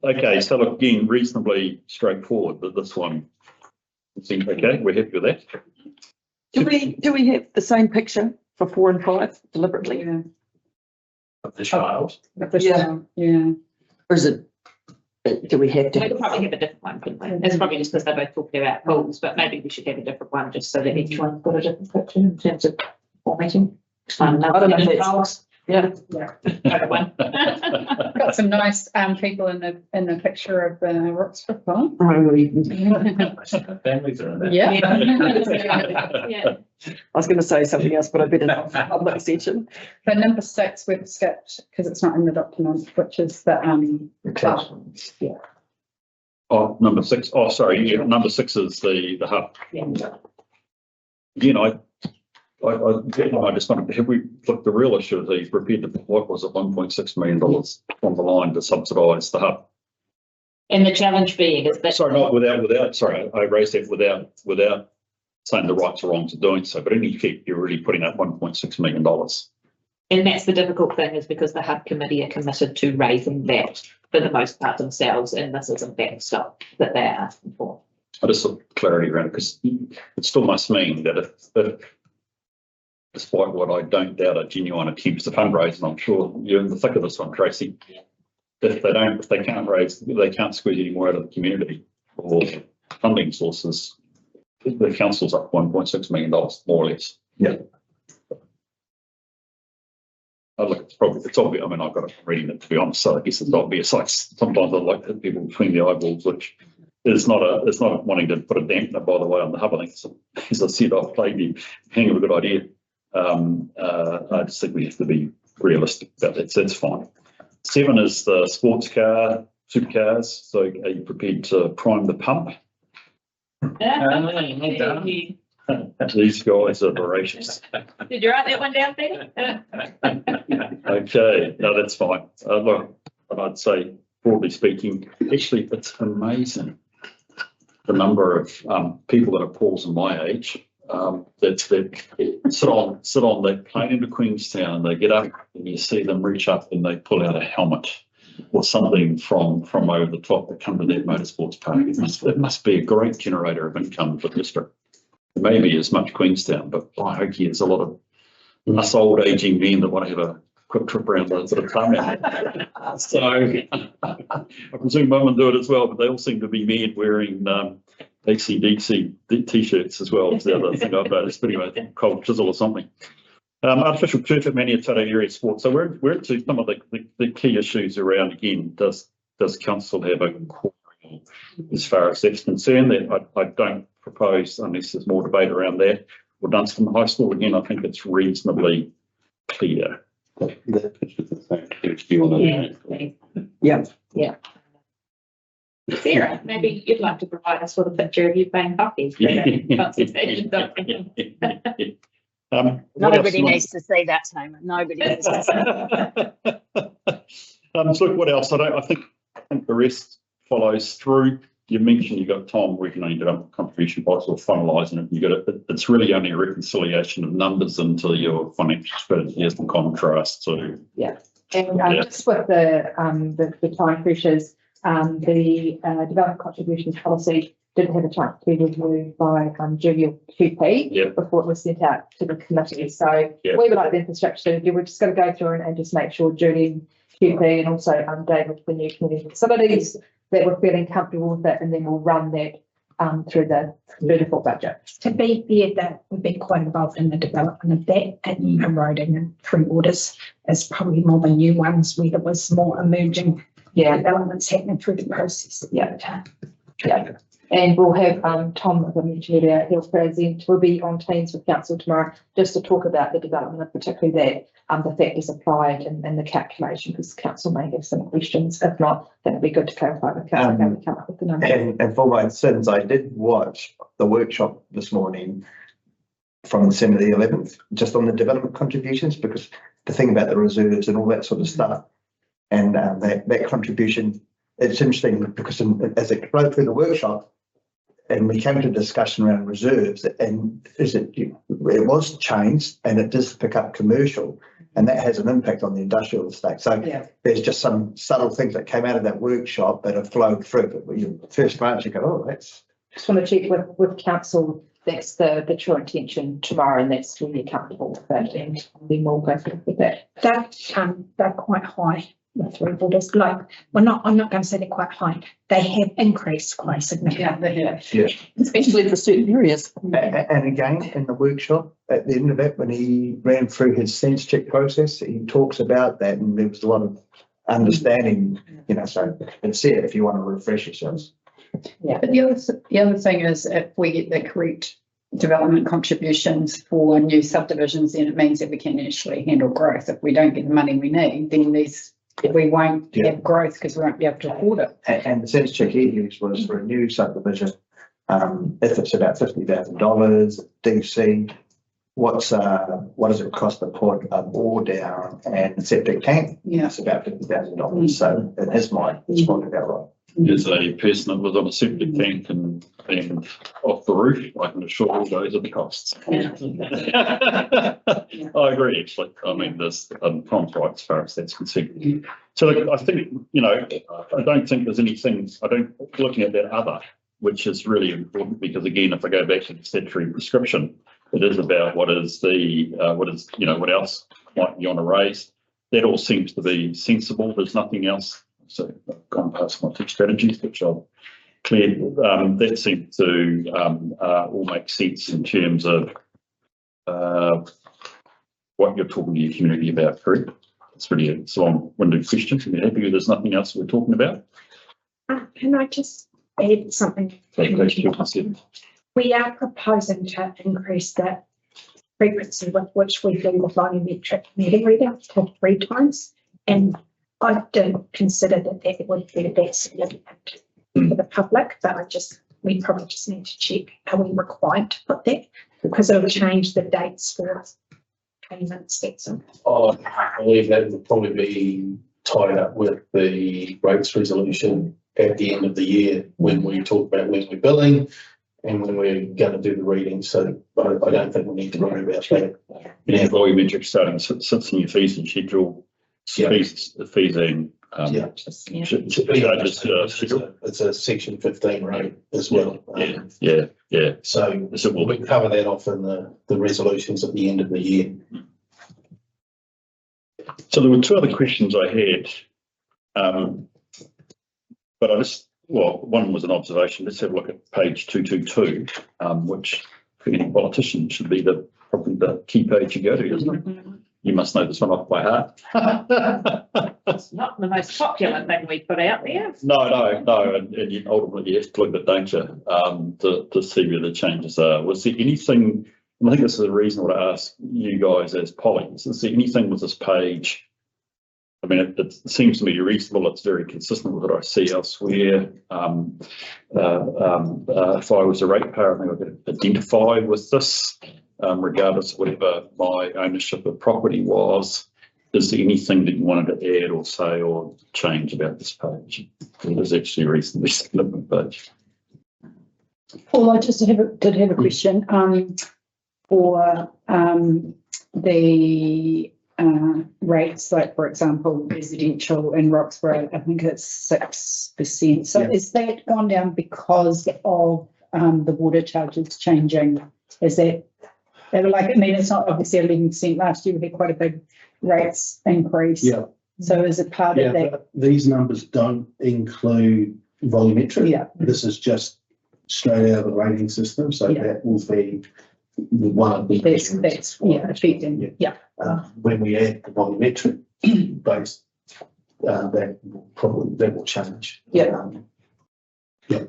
D: Okay, so look, again, reasonably straightforward, but this one seems okay. We're happy with that.
A: Do we have the same picture for 4 and 5 deliberately?
E: Yeah.
I: Of the child.
E: Yeah.
A: Or is it, do we have
B: We could
A: to?
B: probably have a different one, couldn't we? It's probably just because they both talk about pools, but maybe we should have a different one just so that each one's got a different picture in terms of formatting.
A: I don't know if it's- Yeah.
B: Other one.
E: Got some nice people in the picture of the Roxborough Farm.
I: Families are in there.
E: Yeah.
B: Yeah.
A: I was going to say something else, but I better not. Public section.
E: For number 6, we've skipped because it's not in the document, which is the club. Yeah.
D: Oh, number 6. Oh, sorry. Yeah, number 6 is the hub.
B: Yeah.
D: Again, I just wondered, have we looked, the real issue is he's prepared to, what was it, $1.6 million on the line to subsidise the hub.
B: And the challenge being is that.
D: Sorry, not without, sorry, I raised that without saying the rights or wrongs of doing so, but in effect, you're really putting up $1.6 million.
B: And that's the difficult thing, is because the hub committee are committed to raising that for the most part themselves, and this is a backstop that they're asking for.
D: I just want clarity around it, because it still must mean that if despite what I don't doubt are genuine attempts to fundraise, and I'm sure you're in the thick of this one, Tracy.
B: Yeah.
D: If they can't raise, they can't squeeze any more out of the community or funding sources, the council's up $1.6 million, more or less.
C: Yeah.
D: Look, it's obvious. I mean, I've got it reading it, to be honest, so I guess it's obvious. Like, sometimes I like to hit people between the eyeballs, which is not wanting to put a dampener, by the way, on the hub. I think, as I said, I've played the hang of a good idea. I just think we have to be realistic about that, so that's fine. 7 is the sports car, supercars. So are you prepared to prime the pump? These guys are voracious.
B: Did you write that one down, Peter?
D: Okay, no, that's fine. Look, I'd say, broadly speaking, actually, it's amazing the number of people that are Paul's and my age that sit on that plane into Queenstown, and they get up and you see them reach up and they pull out a helmet or something from over the top that come to that motorsports park. It must be a great generator of income for the district. It may be as much Queenstown, but by hokey, there's a lot of us old aging men that want to have a quick trip around the sort of town. So I presume women do it as well, but they all seem to be men wearing AC/DC t-shirts as well. It's the other thing I've noticed. But anyway, cold chisel or something. Artificial turf at Maniapoto area sports. So we're into some of the key issues around, again, does council have a core as far as that's concerned? That I don't propose, unless there's more debate around that. Or Dunstan High School, again, I think it's reasonably clear.
L: The picture's the same. If you want to.
A: Yeah.
B: Sarah, maybe you'd like to provide us with a picture of you playing hockey. For the consultation document.
J: Nobody needs to see that, Tamer. Nobody needs to see that.
D: So look, what else? I think the rest follows through. You mentioned you got Tom working on your development contribution box or finalising it. You got it. It's really only a reconciliation of numbers into your financial strategy as the contrast to.
F: Yeah, and just with the time pressures, the development contributions policy didn't have a chance to be reviewed by Julia QP
D: Yeah.
F: before it was sent out to the committee. So
D: Yeah.
F: we would like the infrastructure to do, we're just going to go through and just make sure Julie QP and also David, the new community facilities, that we're feeling comfortable with it, and then we'll run that through the full budget.
H: To be fair, that we've been quite involved in the development of that and eroding and through waters is probably more the new ones where there was more emerging developments happening through the process.
F: Yeah. And we'll have Tom, as I mentioned earlier, he'll present, we'll be on Teams with council tomorrow just to talk about the development, and particularly that the factors applied and the calculation, because council may have some questions. If not, then it'd be good to clarify with council how we come up with the number.
G: And for my sins, I did watch the workshop this morning from December the 11th, just on the development contributions, because the thing about the reserves and all that sort of stuff, and that contribution, it's interesting because as it flowed through the workshop, and we came to a discussion around reserves, and it was changed, and it does pick up commercial, and that has an impact on the industrial estate. So there's just some subtle things that came out of that workshop that have flowed through. But when you first glance, you go, oh, that's.
F: Just want to check with council, that's the true intention tomorrow, and that's really comfortable with that, and then we'll go through with that.
H: They're quite high. The three borders, like, I'm not going to say they're quite high. They have increased quite significantly.
G: Yeah.
A: Especially for certain areas.
G: And again, in the workshop, at the end of it, when he ran through his sense check process, he talks about that, and there was a lot of understanding, so it's there if you want to refresh yourselves.
E: Yeah, but the other thing is, if we get the correct development contributions for new subdivisions, then it means that we can actually handle growth. If we don't get the money we need, then we won't have growth because we won't be able to afford it.
G: And the sense check he used was for a new subdivision. If it's about $50,000 DC, what does it cost to put a bore down and a septic tank? It's about $50,000. So in his mind, it's probably about right.
D: As a person that was on a septic tank and off the roof, I can assure all those are the costs. I agree, actually. I mean, there's Tom's right as far as that's concerned. So look, I think, I don't think there's anything, looking at that other, which is really important, because again, if I go back to the statutory prescription, it is about what else might you want to raise. That all seems to be sensible. There's nothing else. So I've gone past my two strategies, which I've cleared. That seems to all make sense in terms of what you're talking to your community about, correct? It's really a long-winded question. Are you happy there's nothing else we're talking about?
H: Can I just add something? We are proposing to increase the frequency with which we do the volumetric meter readouts to 3 times, and I don't consider that would be that significant for the public, but we probably just need to check, are we required to put that? Because it'll change the dates for payments, that's all.
M: I believe that would probably be tied up with the rates resolution at the end of the year, when we talk about when we're billing and when we're going to do the reading. So I don't think we need to worry about that.
D: Yeah, volumetric starting sits in your fees and schedule. Fees and
M: it's a section 15 rate as well.
D: So
M: we cover that off in the resolutions at the end of the year.
D: So there were 2 other questions I had, but one was an observation. Let's have a look at page 222, which for any politician should be probably the key page you go to, isn't it? You must know this one off by heart.
B: It's not the most popular thing we put out there.
D: No, and you ultimately have to look at it, don't you, to see where the changes are. Was there anything, and I think this is a reasonable to ask you guys as pollies, is there anything with this page? I mean, it seems to me reasonable. It's very consistent with what I see elsewhere. If I was a ratepayer, I think I could identify with this, regardless of whatever my ownership of property was. Is there anything that you wanted to add or say or change about this page? It is actually a reasonably significant page.
E: Well, I just did have a question for the rates, like for example, residential in Roxburgh, I think it's 6%. So
C: Yeah.
E: is that gone down because of the water charges changing? Is that, they were like, I mean, it's not obviously 11% last year, we had quite a big rates increase.
C: Yeah.
E: So is it part
C: Yeah,
E: of that?
C: but these numbers don't include volumetric.
E: Yeah.
C: This is just straight out of the rating system, so
E: Yeah.
C: that will be one of the.
E: That's, yeah, affecting, yeah.
C: When we add the volumetric base, that will change.
E: Yeah.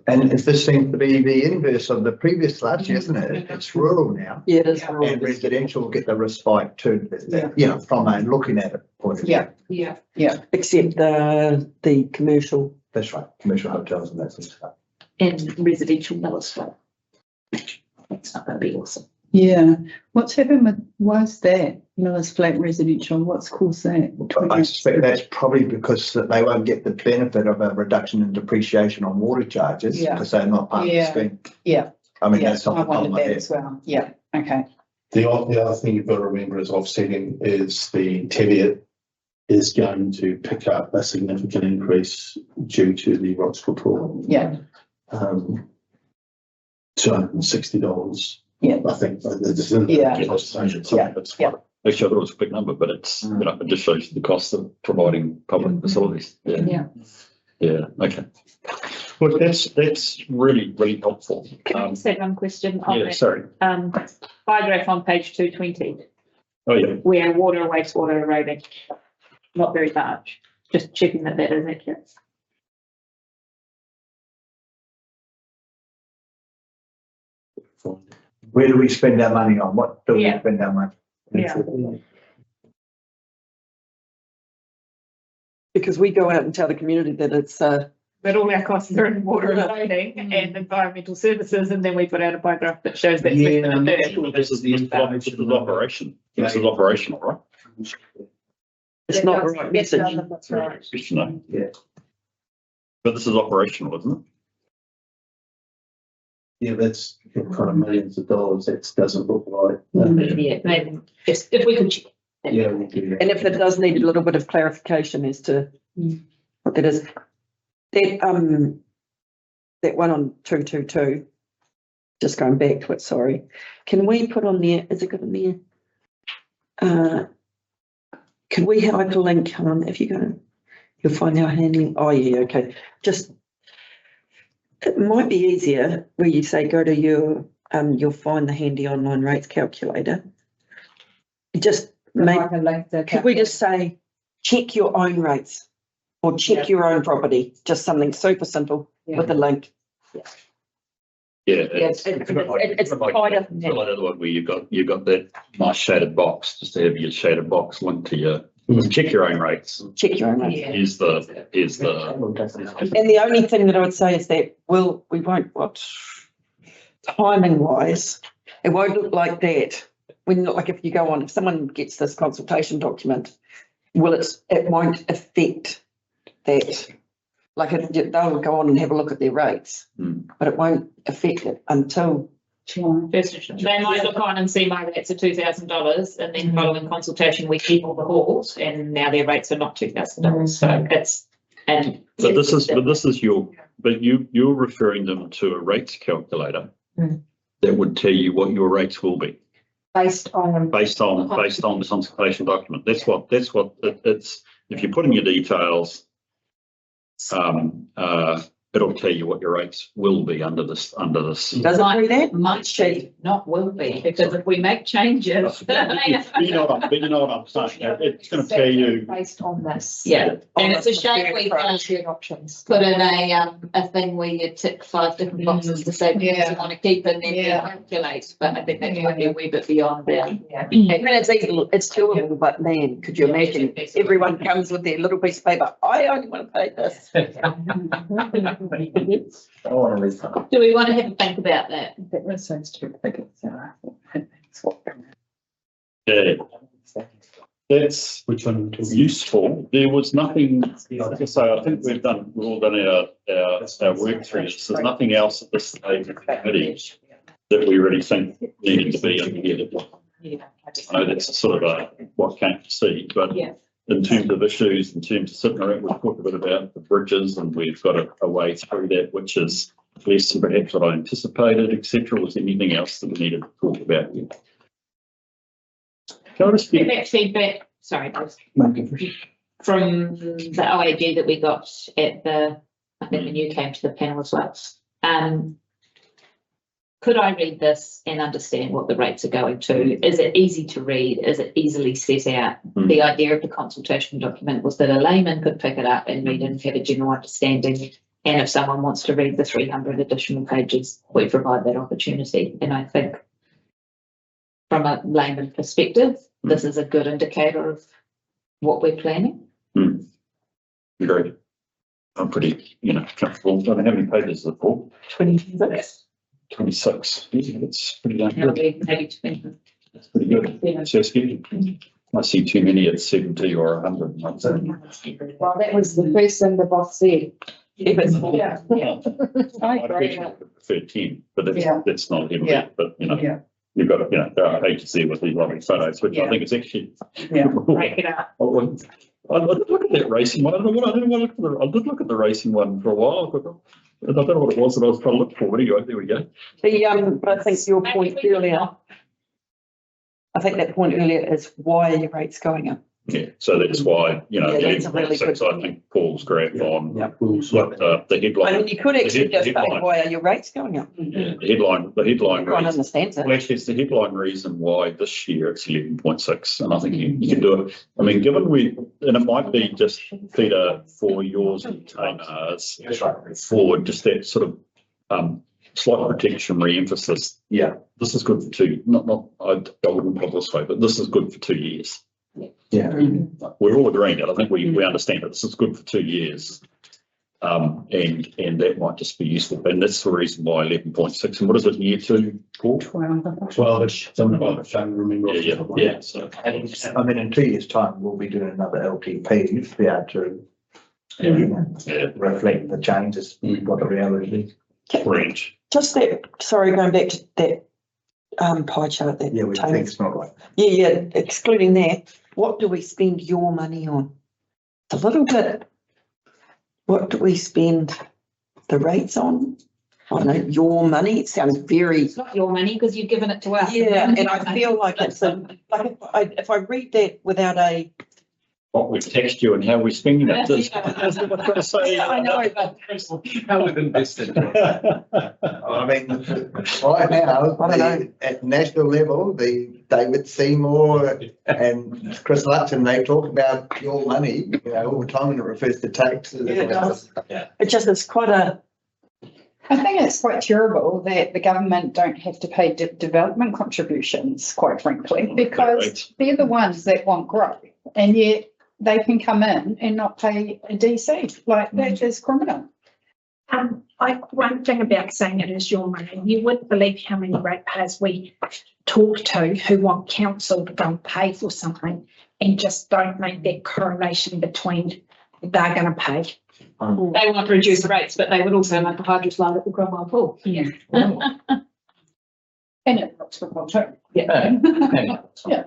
G: And if this seems to be the inverse of the previous last year, isn't it? It's rural now.
A: Yeah, it is.
G: And residential will get the respite too,
E: Yeah.
G: you know, from a looking at it point of view.
E: Yeah.
B: Yeah.
A: Except the commercial.
G: That's right, commercial hotels and that sort of stuff.
B: And residential Miller's Flat. That's not gonna be awesome.
E: Yeah. What's happened with, why's that? Miller's Flat residential, what's caused that?
G: I suspect that's probably because that they won't get the benefit of a reduction in depreciation on water charges
E: Yeah.
G: because they're not part of the
E: Yeah.
G: scheme.
E: Yeah.
G: I mean,
E: Yeah,
G: that's not
E: I
G: the problem
E: wondered
G: I
E: that
G: have.
E: as well. Yeah, okay.
C: The other thing you've got to remember is offsetting is the Teviot is going to pick up a significant increase due to the Roxburgh pool.
E: Yeah.
C: $260.
E: Yeah.
C: I think. It's in the
E: Yeah.
C: legislation, so
E: Yeah.
C: it's
E: Yeah.
D: Actually, I thought it was a big number, but it's, you know, it just shows you the cost of providing public facilities. Yeah.
E: Yeah.
D: Yeah, okay. Well, that's really, really helpful.
B: Can I just add one question on
D: Yeah,
B: that?
D: sorry.
B: Paragraph on page 220,
D: Oh, yeah.
B: where water and wastewater are rated, not very large, just checking that that is accurate.
G: Where do we spend our money on? What do we
B: Yeah.
G: spend our money?
B: Yeah.
A: Because we go out and tell the community that it's,
B: But all our costs are in water and lighting and environmental services, and then we put out a paragraph that shows that.
C: Yeah,
B: less than a third.
D: This is operation. This is operational, right?
A: it's not the right message.
F: That's right.
D: Good to know.
C: Yeah.
D: But this is operational, isn't it?
C: Yeah, that's kind of millions of dollars. That doesn't look like.
B: Yeah, maybe just if we could check.
C: Yeah, we do that.
A: And if it does need a little bit of clarification as to what that is, that one on 222, just going back to it, sorry, can we put on there, is it good in there? Can we hyperlink, come on, if you go, you'll find our handling, oh yeah, okay, just, it might be easier where you say go to your, you'll find the handy online rates calculator. Just make, could we just say, check your own rates or check your own property, just something super simple with a link.
D: Yeah.
A: It's quite a-
D: It's like another one where you've got that nice shaded box, just to have your shaded box linked to your, check your own rates.
A: Check your own rates.
D: Here's the.
A: And the only thing that I would say is that we won't, timing wise, it won't look like that. When, like if you go on, if someone gets this consultation document, it won't affect that. Like they'll go on and have a look at their rates, but it won't affect it until.
B: They might look on and see my rates are $2,000, and then following consultation, we keep all the halls, and now their rates are not $2,000. So it's, and.
D: But you're referring them to a rates calculator that would tell you what your rates will be.
F: Based on
D: the consultation document. That's what it's, if you put in your details, it'll tell you what your rates will be under this.
A: Does it do that?
B: Might be, not will be, because if we make changes.
D: You know what I'm saying. It's going to tell you.
F: based on this.
B: Yeah, and it's a shame we can't
F: Shared options.
B: put in a thing where you tick 5 different boxes to say what you want to keep and then you calculate, but I think that might be a wee bit beyond that.
A: I mean, it's doable, but man, could you imagine everyone comes with their little piece of paper, I only want to pay this.
B: Do we want to have a think about that?
E: That sounds too big.
D: Yeah. That's
C: Which one?
D: useful. There was nothing, so I think we've all done our work through this. There's nothing else at this stage of the committee that we really think needed to be in here. I know that's sort of what can't you see, but
B: Yeah.
D: in terms of issues, in terms of sitting around, we've talked a bit about the bridges and we've got a way through that, which is less than perhaps what I anticipated, etc. Was there anything else that we needed to talk about here? Can I just get
B: That feedback, sorry, from the OAG that we got at I think when you came to the panel as well. Could I read this and understand what the rates are going to? Is it easy to read? Is it easily set out? The idea of the consultation document was that a layman could pick it up and read it and have a general understanding. And if someone wants to read the 300 additional pages, we provide that opportunity. And I think from a layman perspective, this is a good indicator of what we're planning.
D: Great. I'm pretty, comfortable. I don't know how many pages is it for?
A: 26.
D: 26. It's pretty damn good.
B: Maybe 20.
D: That's pretty good.
B: Yeah.
D: So scary. I see too many at 70 or 100.
F: Well, that was the first thing the boss said.
B: Yeah.
F: I
D: I'd
F: agree.
D: originally preferred 10, but
F: Yeah.
D: that's not heavily,
F: Yeah.
D: but
F: Yeah.
D: you've got, there are pages there with these lovely photos, which I think is actually.
B: Break it up.
D: I did look at that racing one. I did look at the racing one for a while, but I don't know what it was that I was trying to look for. But anyway, there we go.
A: But I think your point earlier, I think that point earlier is why are your rates going up?
D: Yeah, so that's why,
A: Yeah, that's a really
D: 11.6,
A: good
D: I think Paul's graph on
A: Yeah.
D: what the headline.
A: I mean, you could actually
D: The
A: just say,
D: headline.
A: why are your rates going up?
D: Yeah, the headline
A: Everyone
D: reason.
A: understands
D: Well,
A: it.
D: actually, it's the headline reason why this year it's 11.6, and I think you can do it. I mean, given and it might be just, Peter, for yours and Tamar's, for just that sort of slight protection re-emphasis.
G: Yeah.
D: This is good for I wouldn't put it this way, but this is good for 2 years.
G: Yeah.
D: We're all agreeing that. I think we understand that this is good for 2 years. And that might just be useful. And that's the reason why 11.6. And what is it, year 2, Paul?
M: 12-ish, something like that, I can't remember.
D: Yeah. So,
G: And I mean, in 2 years' time, we'll be doing another LTP to be able to reflect the changes, what the reality is.
D: range.
A: Just going back to that pie chart that.
G: Yeah, we think it's not right.
A: Yeah, excluding that, what do we spend your money on? It's a little bit, what do we spend the rates on? I don't know, your money, it sounds very,
B: It's not your money because you've given it to us.
A: yeah, and I feel like it's if I read that without a,
D: What we've taxed you and how we're spending it. That's what I'm trying to say.
A: I know, but
M: How we've invested.
G: I mean, right now,
A: I don't know.
G: at national level, the David Seymour and Chris Lutton, they talk about your money, all the time when it refers to taxes.
A: Yeah, it does. It just is quite a,
E: I think it's quite terrible that the government don't have to pay development contributions, quite frankly, because they're the ones that want growth, and yet they can come in and not pay a DC. Like, that is criminal.
H: One thing about saying it is your money, you wouldn't believe how many ratepayers we talk to who want council to go and pay for something and just don't make that correlation between they're going to pay.
B: They want to reduce the rates, but they would also make a hydro slide at the Cromwell pool.
E: Yeah. And it looks for too.
I: Yeah.
E: Yeah.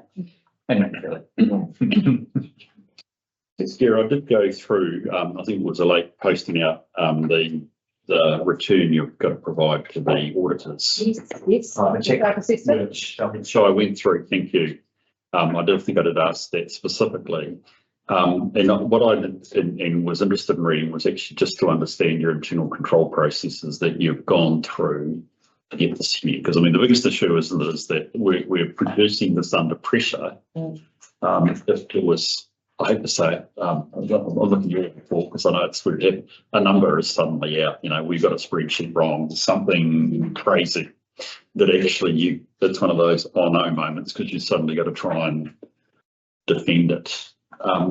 D: Sarah, I did go through, I think it was a late posting out, the return you've got to provide to the auditors.
F: Yes.
D: So I went through, thank you. I did think I did ask that specifically. And what I did and was interested in reading was actually just to understand your internal control processes that you've gone through to get this here. Because I mean, the biggest issue is that we're producing this under pressure. If it was, I hate to say it, I'm looking at you before because I know it's weird. A number is suddenly out, we've got a spreadsheet wrong, something crazy that actually it's one of those oh no moments because you suddenly got to try and defend it.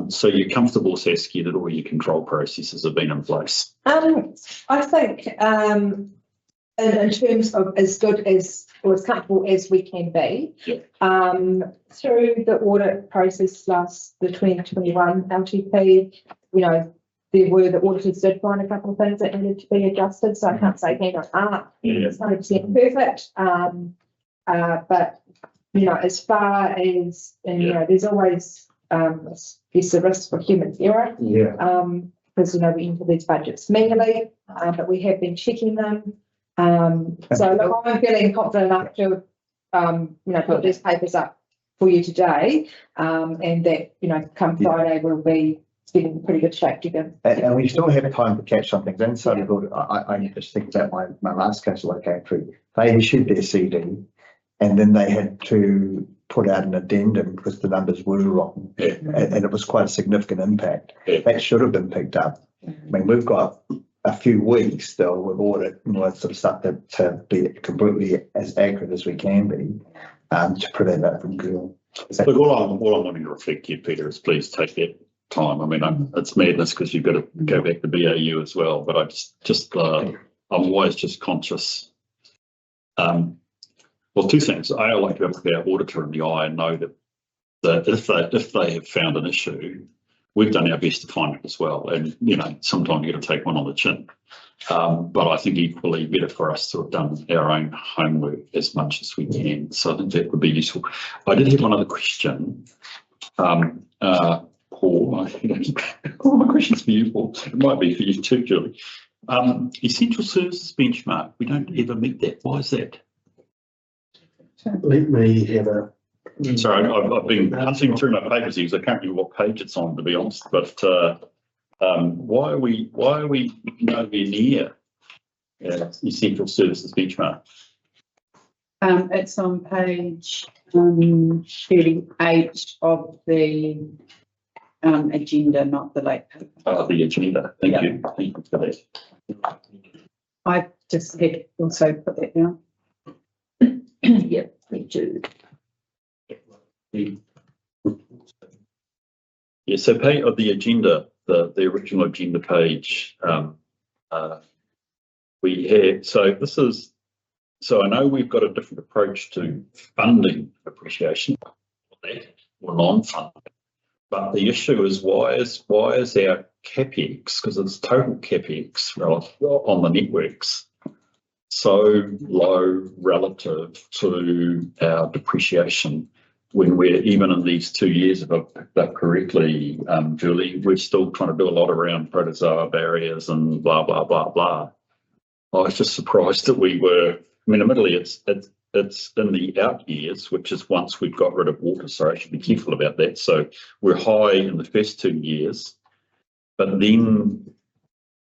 D: So you're comfortable, Saskia, that all your control processes have been in place?
F: I think in terms of as good as or as comfortable as we can be. Through the audit process the 2021 LTP, the auditors did find a couple of things that needed to be adjusted, so I can't say it's 100% perfect. But you know, as far as, and you know, there's always, there's a risk for human error.
C: Yeah.
F: Because, you know, we enter these budgets manually, but we have been checking them. So look, I'm feeling confident enough to, you know, put these papers up for you today, and that, you know, come Friday, we'll be in pretty good shape to go.
G: And we still have time to catch some things in, so I just think about my last case that I came through. They issued their CD and then they had to put out an addendum because the numbers were wrong.
D: Yeah.
G: And it was quite a significant impact.
D: Yeah.
G: That should have been picked up. I mean, we've got a few weeks still with audit and all that sort of stuff to be completely as accurate as we can be, to prevent that from going.
D: Look, all I'm wanting to reflect here, Peter, is please take that time. I mean, it's madness because you've got to go back to BAU as well, but I I'm always just conscious. Well, two things. I like to look our auditor in the eye and know that if they have found an issue, we've done our best to find it as well. And, you know, sometimes you got to take one on the chin. But I think equally better for us to have done our own homework as much as we can. So I think that would be useful. I did have one other question. Paul, all my questions for you, Paul. It might be for you too, Julie. Essential services benchmark. We don't ever meet that. Why is that?
C: Let me have a.
D: Sorry, I've been hunting through my papers here because I can't remember what page it's on, to be honest. But why are we nowhere near essential services benchmark?
E: It's on page 38 of the agenda, not the late paper.
D: The agenda. Thank you. Thank you for that.
E: I just had also put that down.
A: Yep, me too.
D: Yeah, so page of the agenda, the original agenda page, we had, so I know we've got a different approach to funding appreciation or non-funding, but the issue is why is our CapEx, because it's total CapEx on the networks, so low relative to our depreciation when we're even in these 2 years, if I've picked up correctly, Julie, we're still trying to do a lot around protozoa barriers and blah, blah, blah, blah. I was just surprised that we were, I mean, admittedly, it's in the out years, which is once we've got rid of water, so I should be careful about that. So we're high in the first 2 years, but then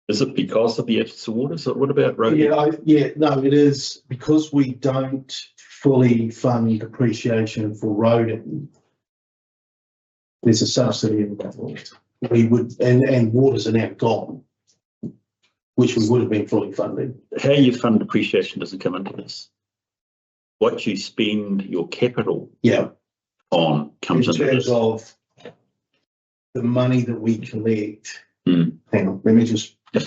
D: is it because of the absence of water? So what about road?
C: No, it is because we don't fully fund depreciation for roading. There's a subsidy involved. We would, and waters are now gone, which we would have been fully funded.
D: How you fund depreciation doesn't come into this. What you spend your capital on comes into this.
C: In terms of the money that we collect. Hang on, let me just put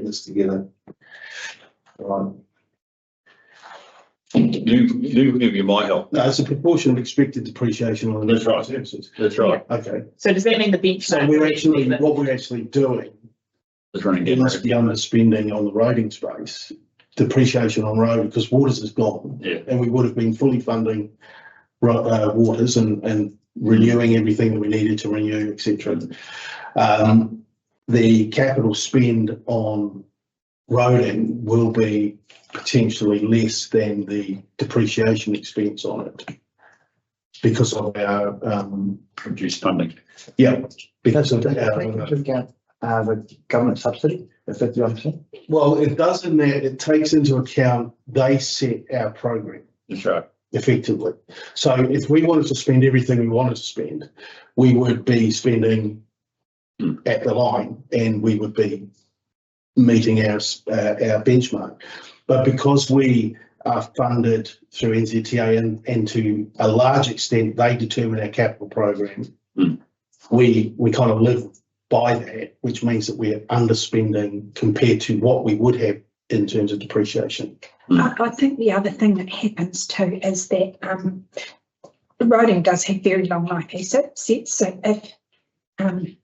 C: this together. Right.
D: You give you my help.
C: No, it's a proportion of expected depreciation on
D: That's right.
C: services.
D: That's right.
C: Okay.
B: So does that mean the benchmark?
C: So what we're actually doing, there must be underspending on the roading space, depreciation on road, because waters is gone.
D: Yeah.
C: And we would have been fully funding waters and renewing everything that we needed to renew, etc. The capital spend on roading will be potentially less than the depreciation expense on it because of our
D: reduced funding.
C: Yeah, because of
G: the government subsidy, if that's what I'm saying.
C: Well, it does in that it takes into account they set our program.
D: That's right.
C: Effectively. So if we wanted to spend everything we wanted to spend, we would be spending at the line and we would be meeting our benchmark. But because we are funded through NZTA and to a large extent they determine our capital program, we kind of live by that, which means that we're underspending compared to what we would have in terms of depreciation.
H: I think the other thing that happens too is that roading does have very long life assets. So if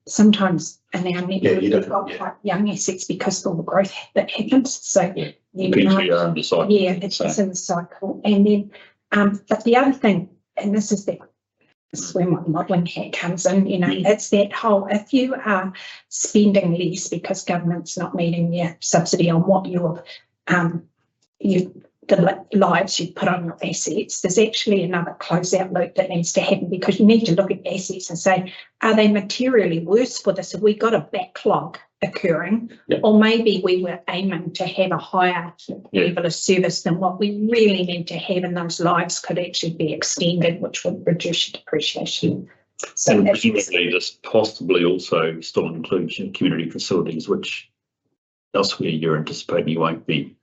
H: sometimes in our network we've got quite young assets because of all the growth that happens. So
D: Potentially are in the cycle.
H: Yeah, it's in the cycle. And then But the other thing, and this is where my modelling hat comes in, it's that whole, if you are spending less because government's not meeting your subsidy on what the lives you put on your assets, there's actually another closeout loop that needs to happen, because you need to look at assets and say, are they materially worse for this? Have we got a backlog occurring? Or maybe we were aiming to have a higher level of service than what we really need to have, and those lives could actually be extended, which would reduce your depreciation. So
D: and presumably this possibly also still includes your community facilities, which elsewhere you're anticipating you won't be.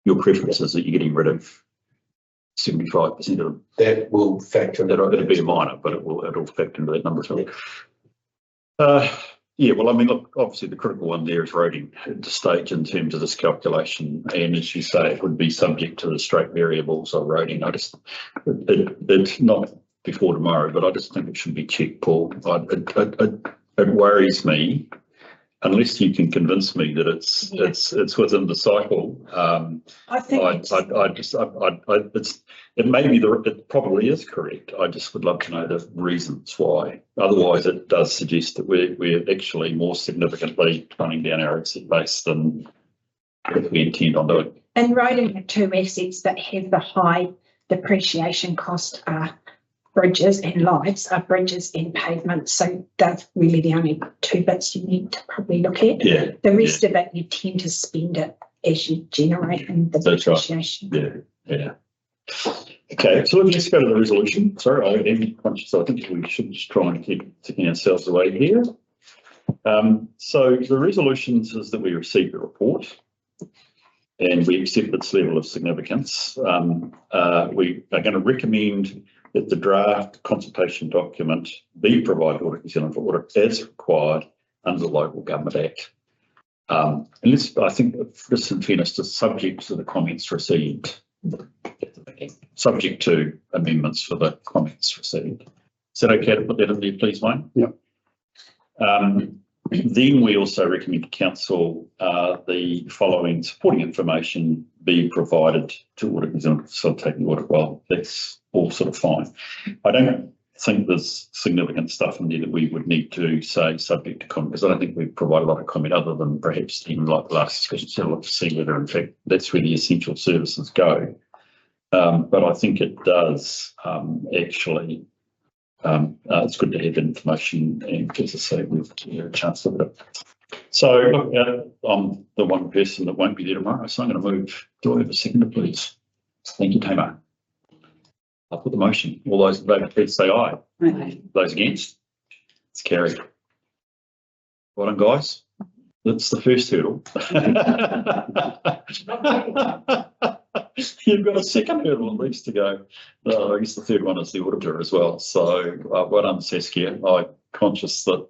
D: Your preference is that you're getting rid of 75% of them.
M: That will factor.
D: It'll be a minor, but it'll factor into that number as well. Yeah, well, I mean, look, obviously the critical one there is roading at the stage in terms of this calculation, and as you say, it would be subject to the straight variables of roading. It's not before tomorrow, but I just think it should be checked, Paul. It worries me. Unless you can convince me that it's within the cycle,
H: I think
D: it probably is correct. I just would love to know the reasons why. Otherwise, it does suggest that we're actually more significantly running down our asset base than we intend on doing.
H: And roading the two assets that have the high depreciation cost are bridges and lives, are bridges and pavements. So that's really the only two bits you need to probably look at.
D: Yeah.
H: The rest of it, you tend to spend it as you generate in the depreciation.
D: Right. Yeah. Okay, so let's go to the resolution. Sorry, I am conscious. I think we should just try and keep ticking ourselves away here. So the resolutions is that we received the report and we accept its level of significance. We are going to recommend that the draft consultation document be provided to Audit New Zealand for audit as required under the Local Government Act. And I think, just in fairness, to subject to the comments received, subject to amendments for the comments received. Is that okay to put that in there, please, Wayne?
L: Yep.
D: Then we also recommend to Council the following supporting information be provided to Audit New Zealand to facilitate the audit. Well, that's all sort of fine. I don't think there's significant stuff in there that we would need to say subject to comment, because I don't think we provide a lot of comment other than perhaps even like the last discussion, so look to see whether in fact that's where the essential services go. But I think it does actually. It's good to have information, and as I say, we've had a chance to look at it. So look, I'm the one person that won't be there tomorrow, so I'm going to move. Do I have a seconder, please? Thank you, Tamar. I'll put the motion. All those in favour, please say aye.
A: Aye.
D: Those against? It's carried. Well done, guys. That's the first hurdle. You've got a second hurdle at least to go. I guess the third one is the auditor as well. So well done, Saskia. I'm conscious that,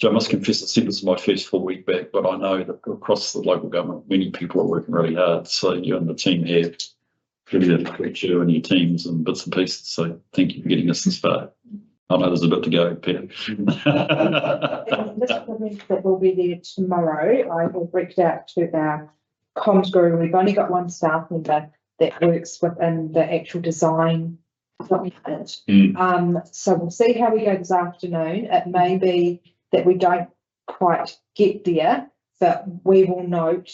D: I must confess, this is my first full week back, but I know that across the local government, many people are working really hard. So you and the team have really appreciate you and your teams and bits and pieces. So thank you for getting us this far. I know there's a bit to go, Peter.
F: That will be there tomorrow. I have reached out to our comms guru. We've only got one staff member that works within the actual design document. So we'll see how we go this afternoon. It may be that we don't quite get there, but we will note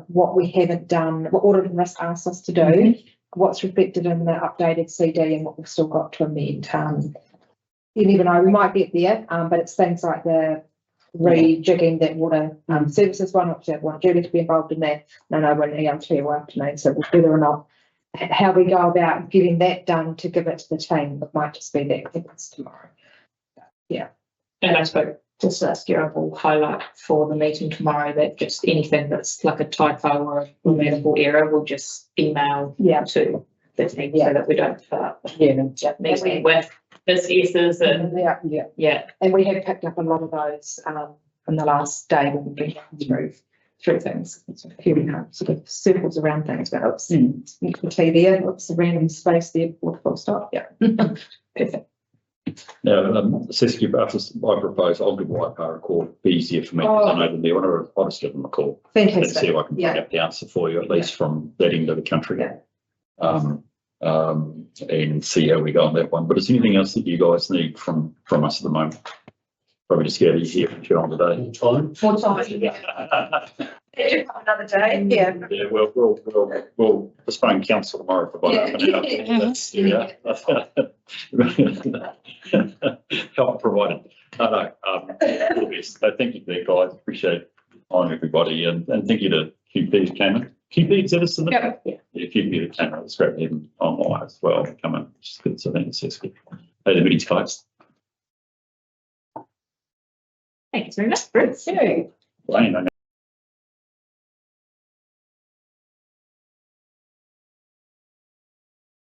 F: what we haven't done, what Audit and Risk asked us to do, what's reflected in the updated CD and what we've still got to amend. You never know, we might get there, but it's things like the rejigging that water services one, which I want Julie to be involved in that. No, we're in EM2 afternoon, so whether or not how we go about getting that done to give it to the team, it might just be that happens tomorrow. Yeah.
B: And I spoke to Saskia, I will highlight for the meeting tomorrow that just anything that's like a typo or a grammatical error, we'll just email to the team so that we don't fill up meeting with misses and
F: and we have picked up a lot of those in the last day when we've been through things. It's a few sort of circles around things, but oops, key there, oops, a random space there before the full stop. Perfect.
D: Now, Saskia, after I propose, I'll give YPAR a call. It'd be easier for me because I know them there. I'll just give them a call.
F: Fantastic.
D: And see if I can bring up the answer for you, at least from that end of the country. and see how we go on that one. But is there anything else that you guys need from us at the moment? Probably just get here and on today.
C: Time.
F: More time. Another day, yeah.
D: Yeah, we'll postpone council tomorrow for about half an hour. That's, yeah. Help provided. No, all the best. So thank you for that, guys. Appreciate on everybody, and thank you to QP that came in. QP, is that a submission?
F: Yep.
D: Yeah, QP that came in. It's great to have them online as well. Come in, which is good. So I think it's good. Hey, the meeting's closed.
B: Thanks very much, Bruce.
D: Wayne, I know.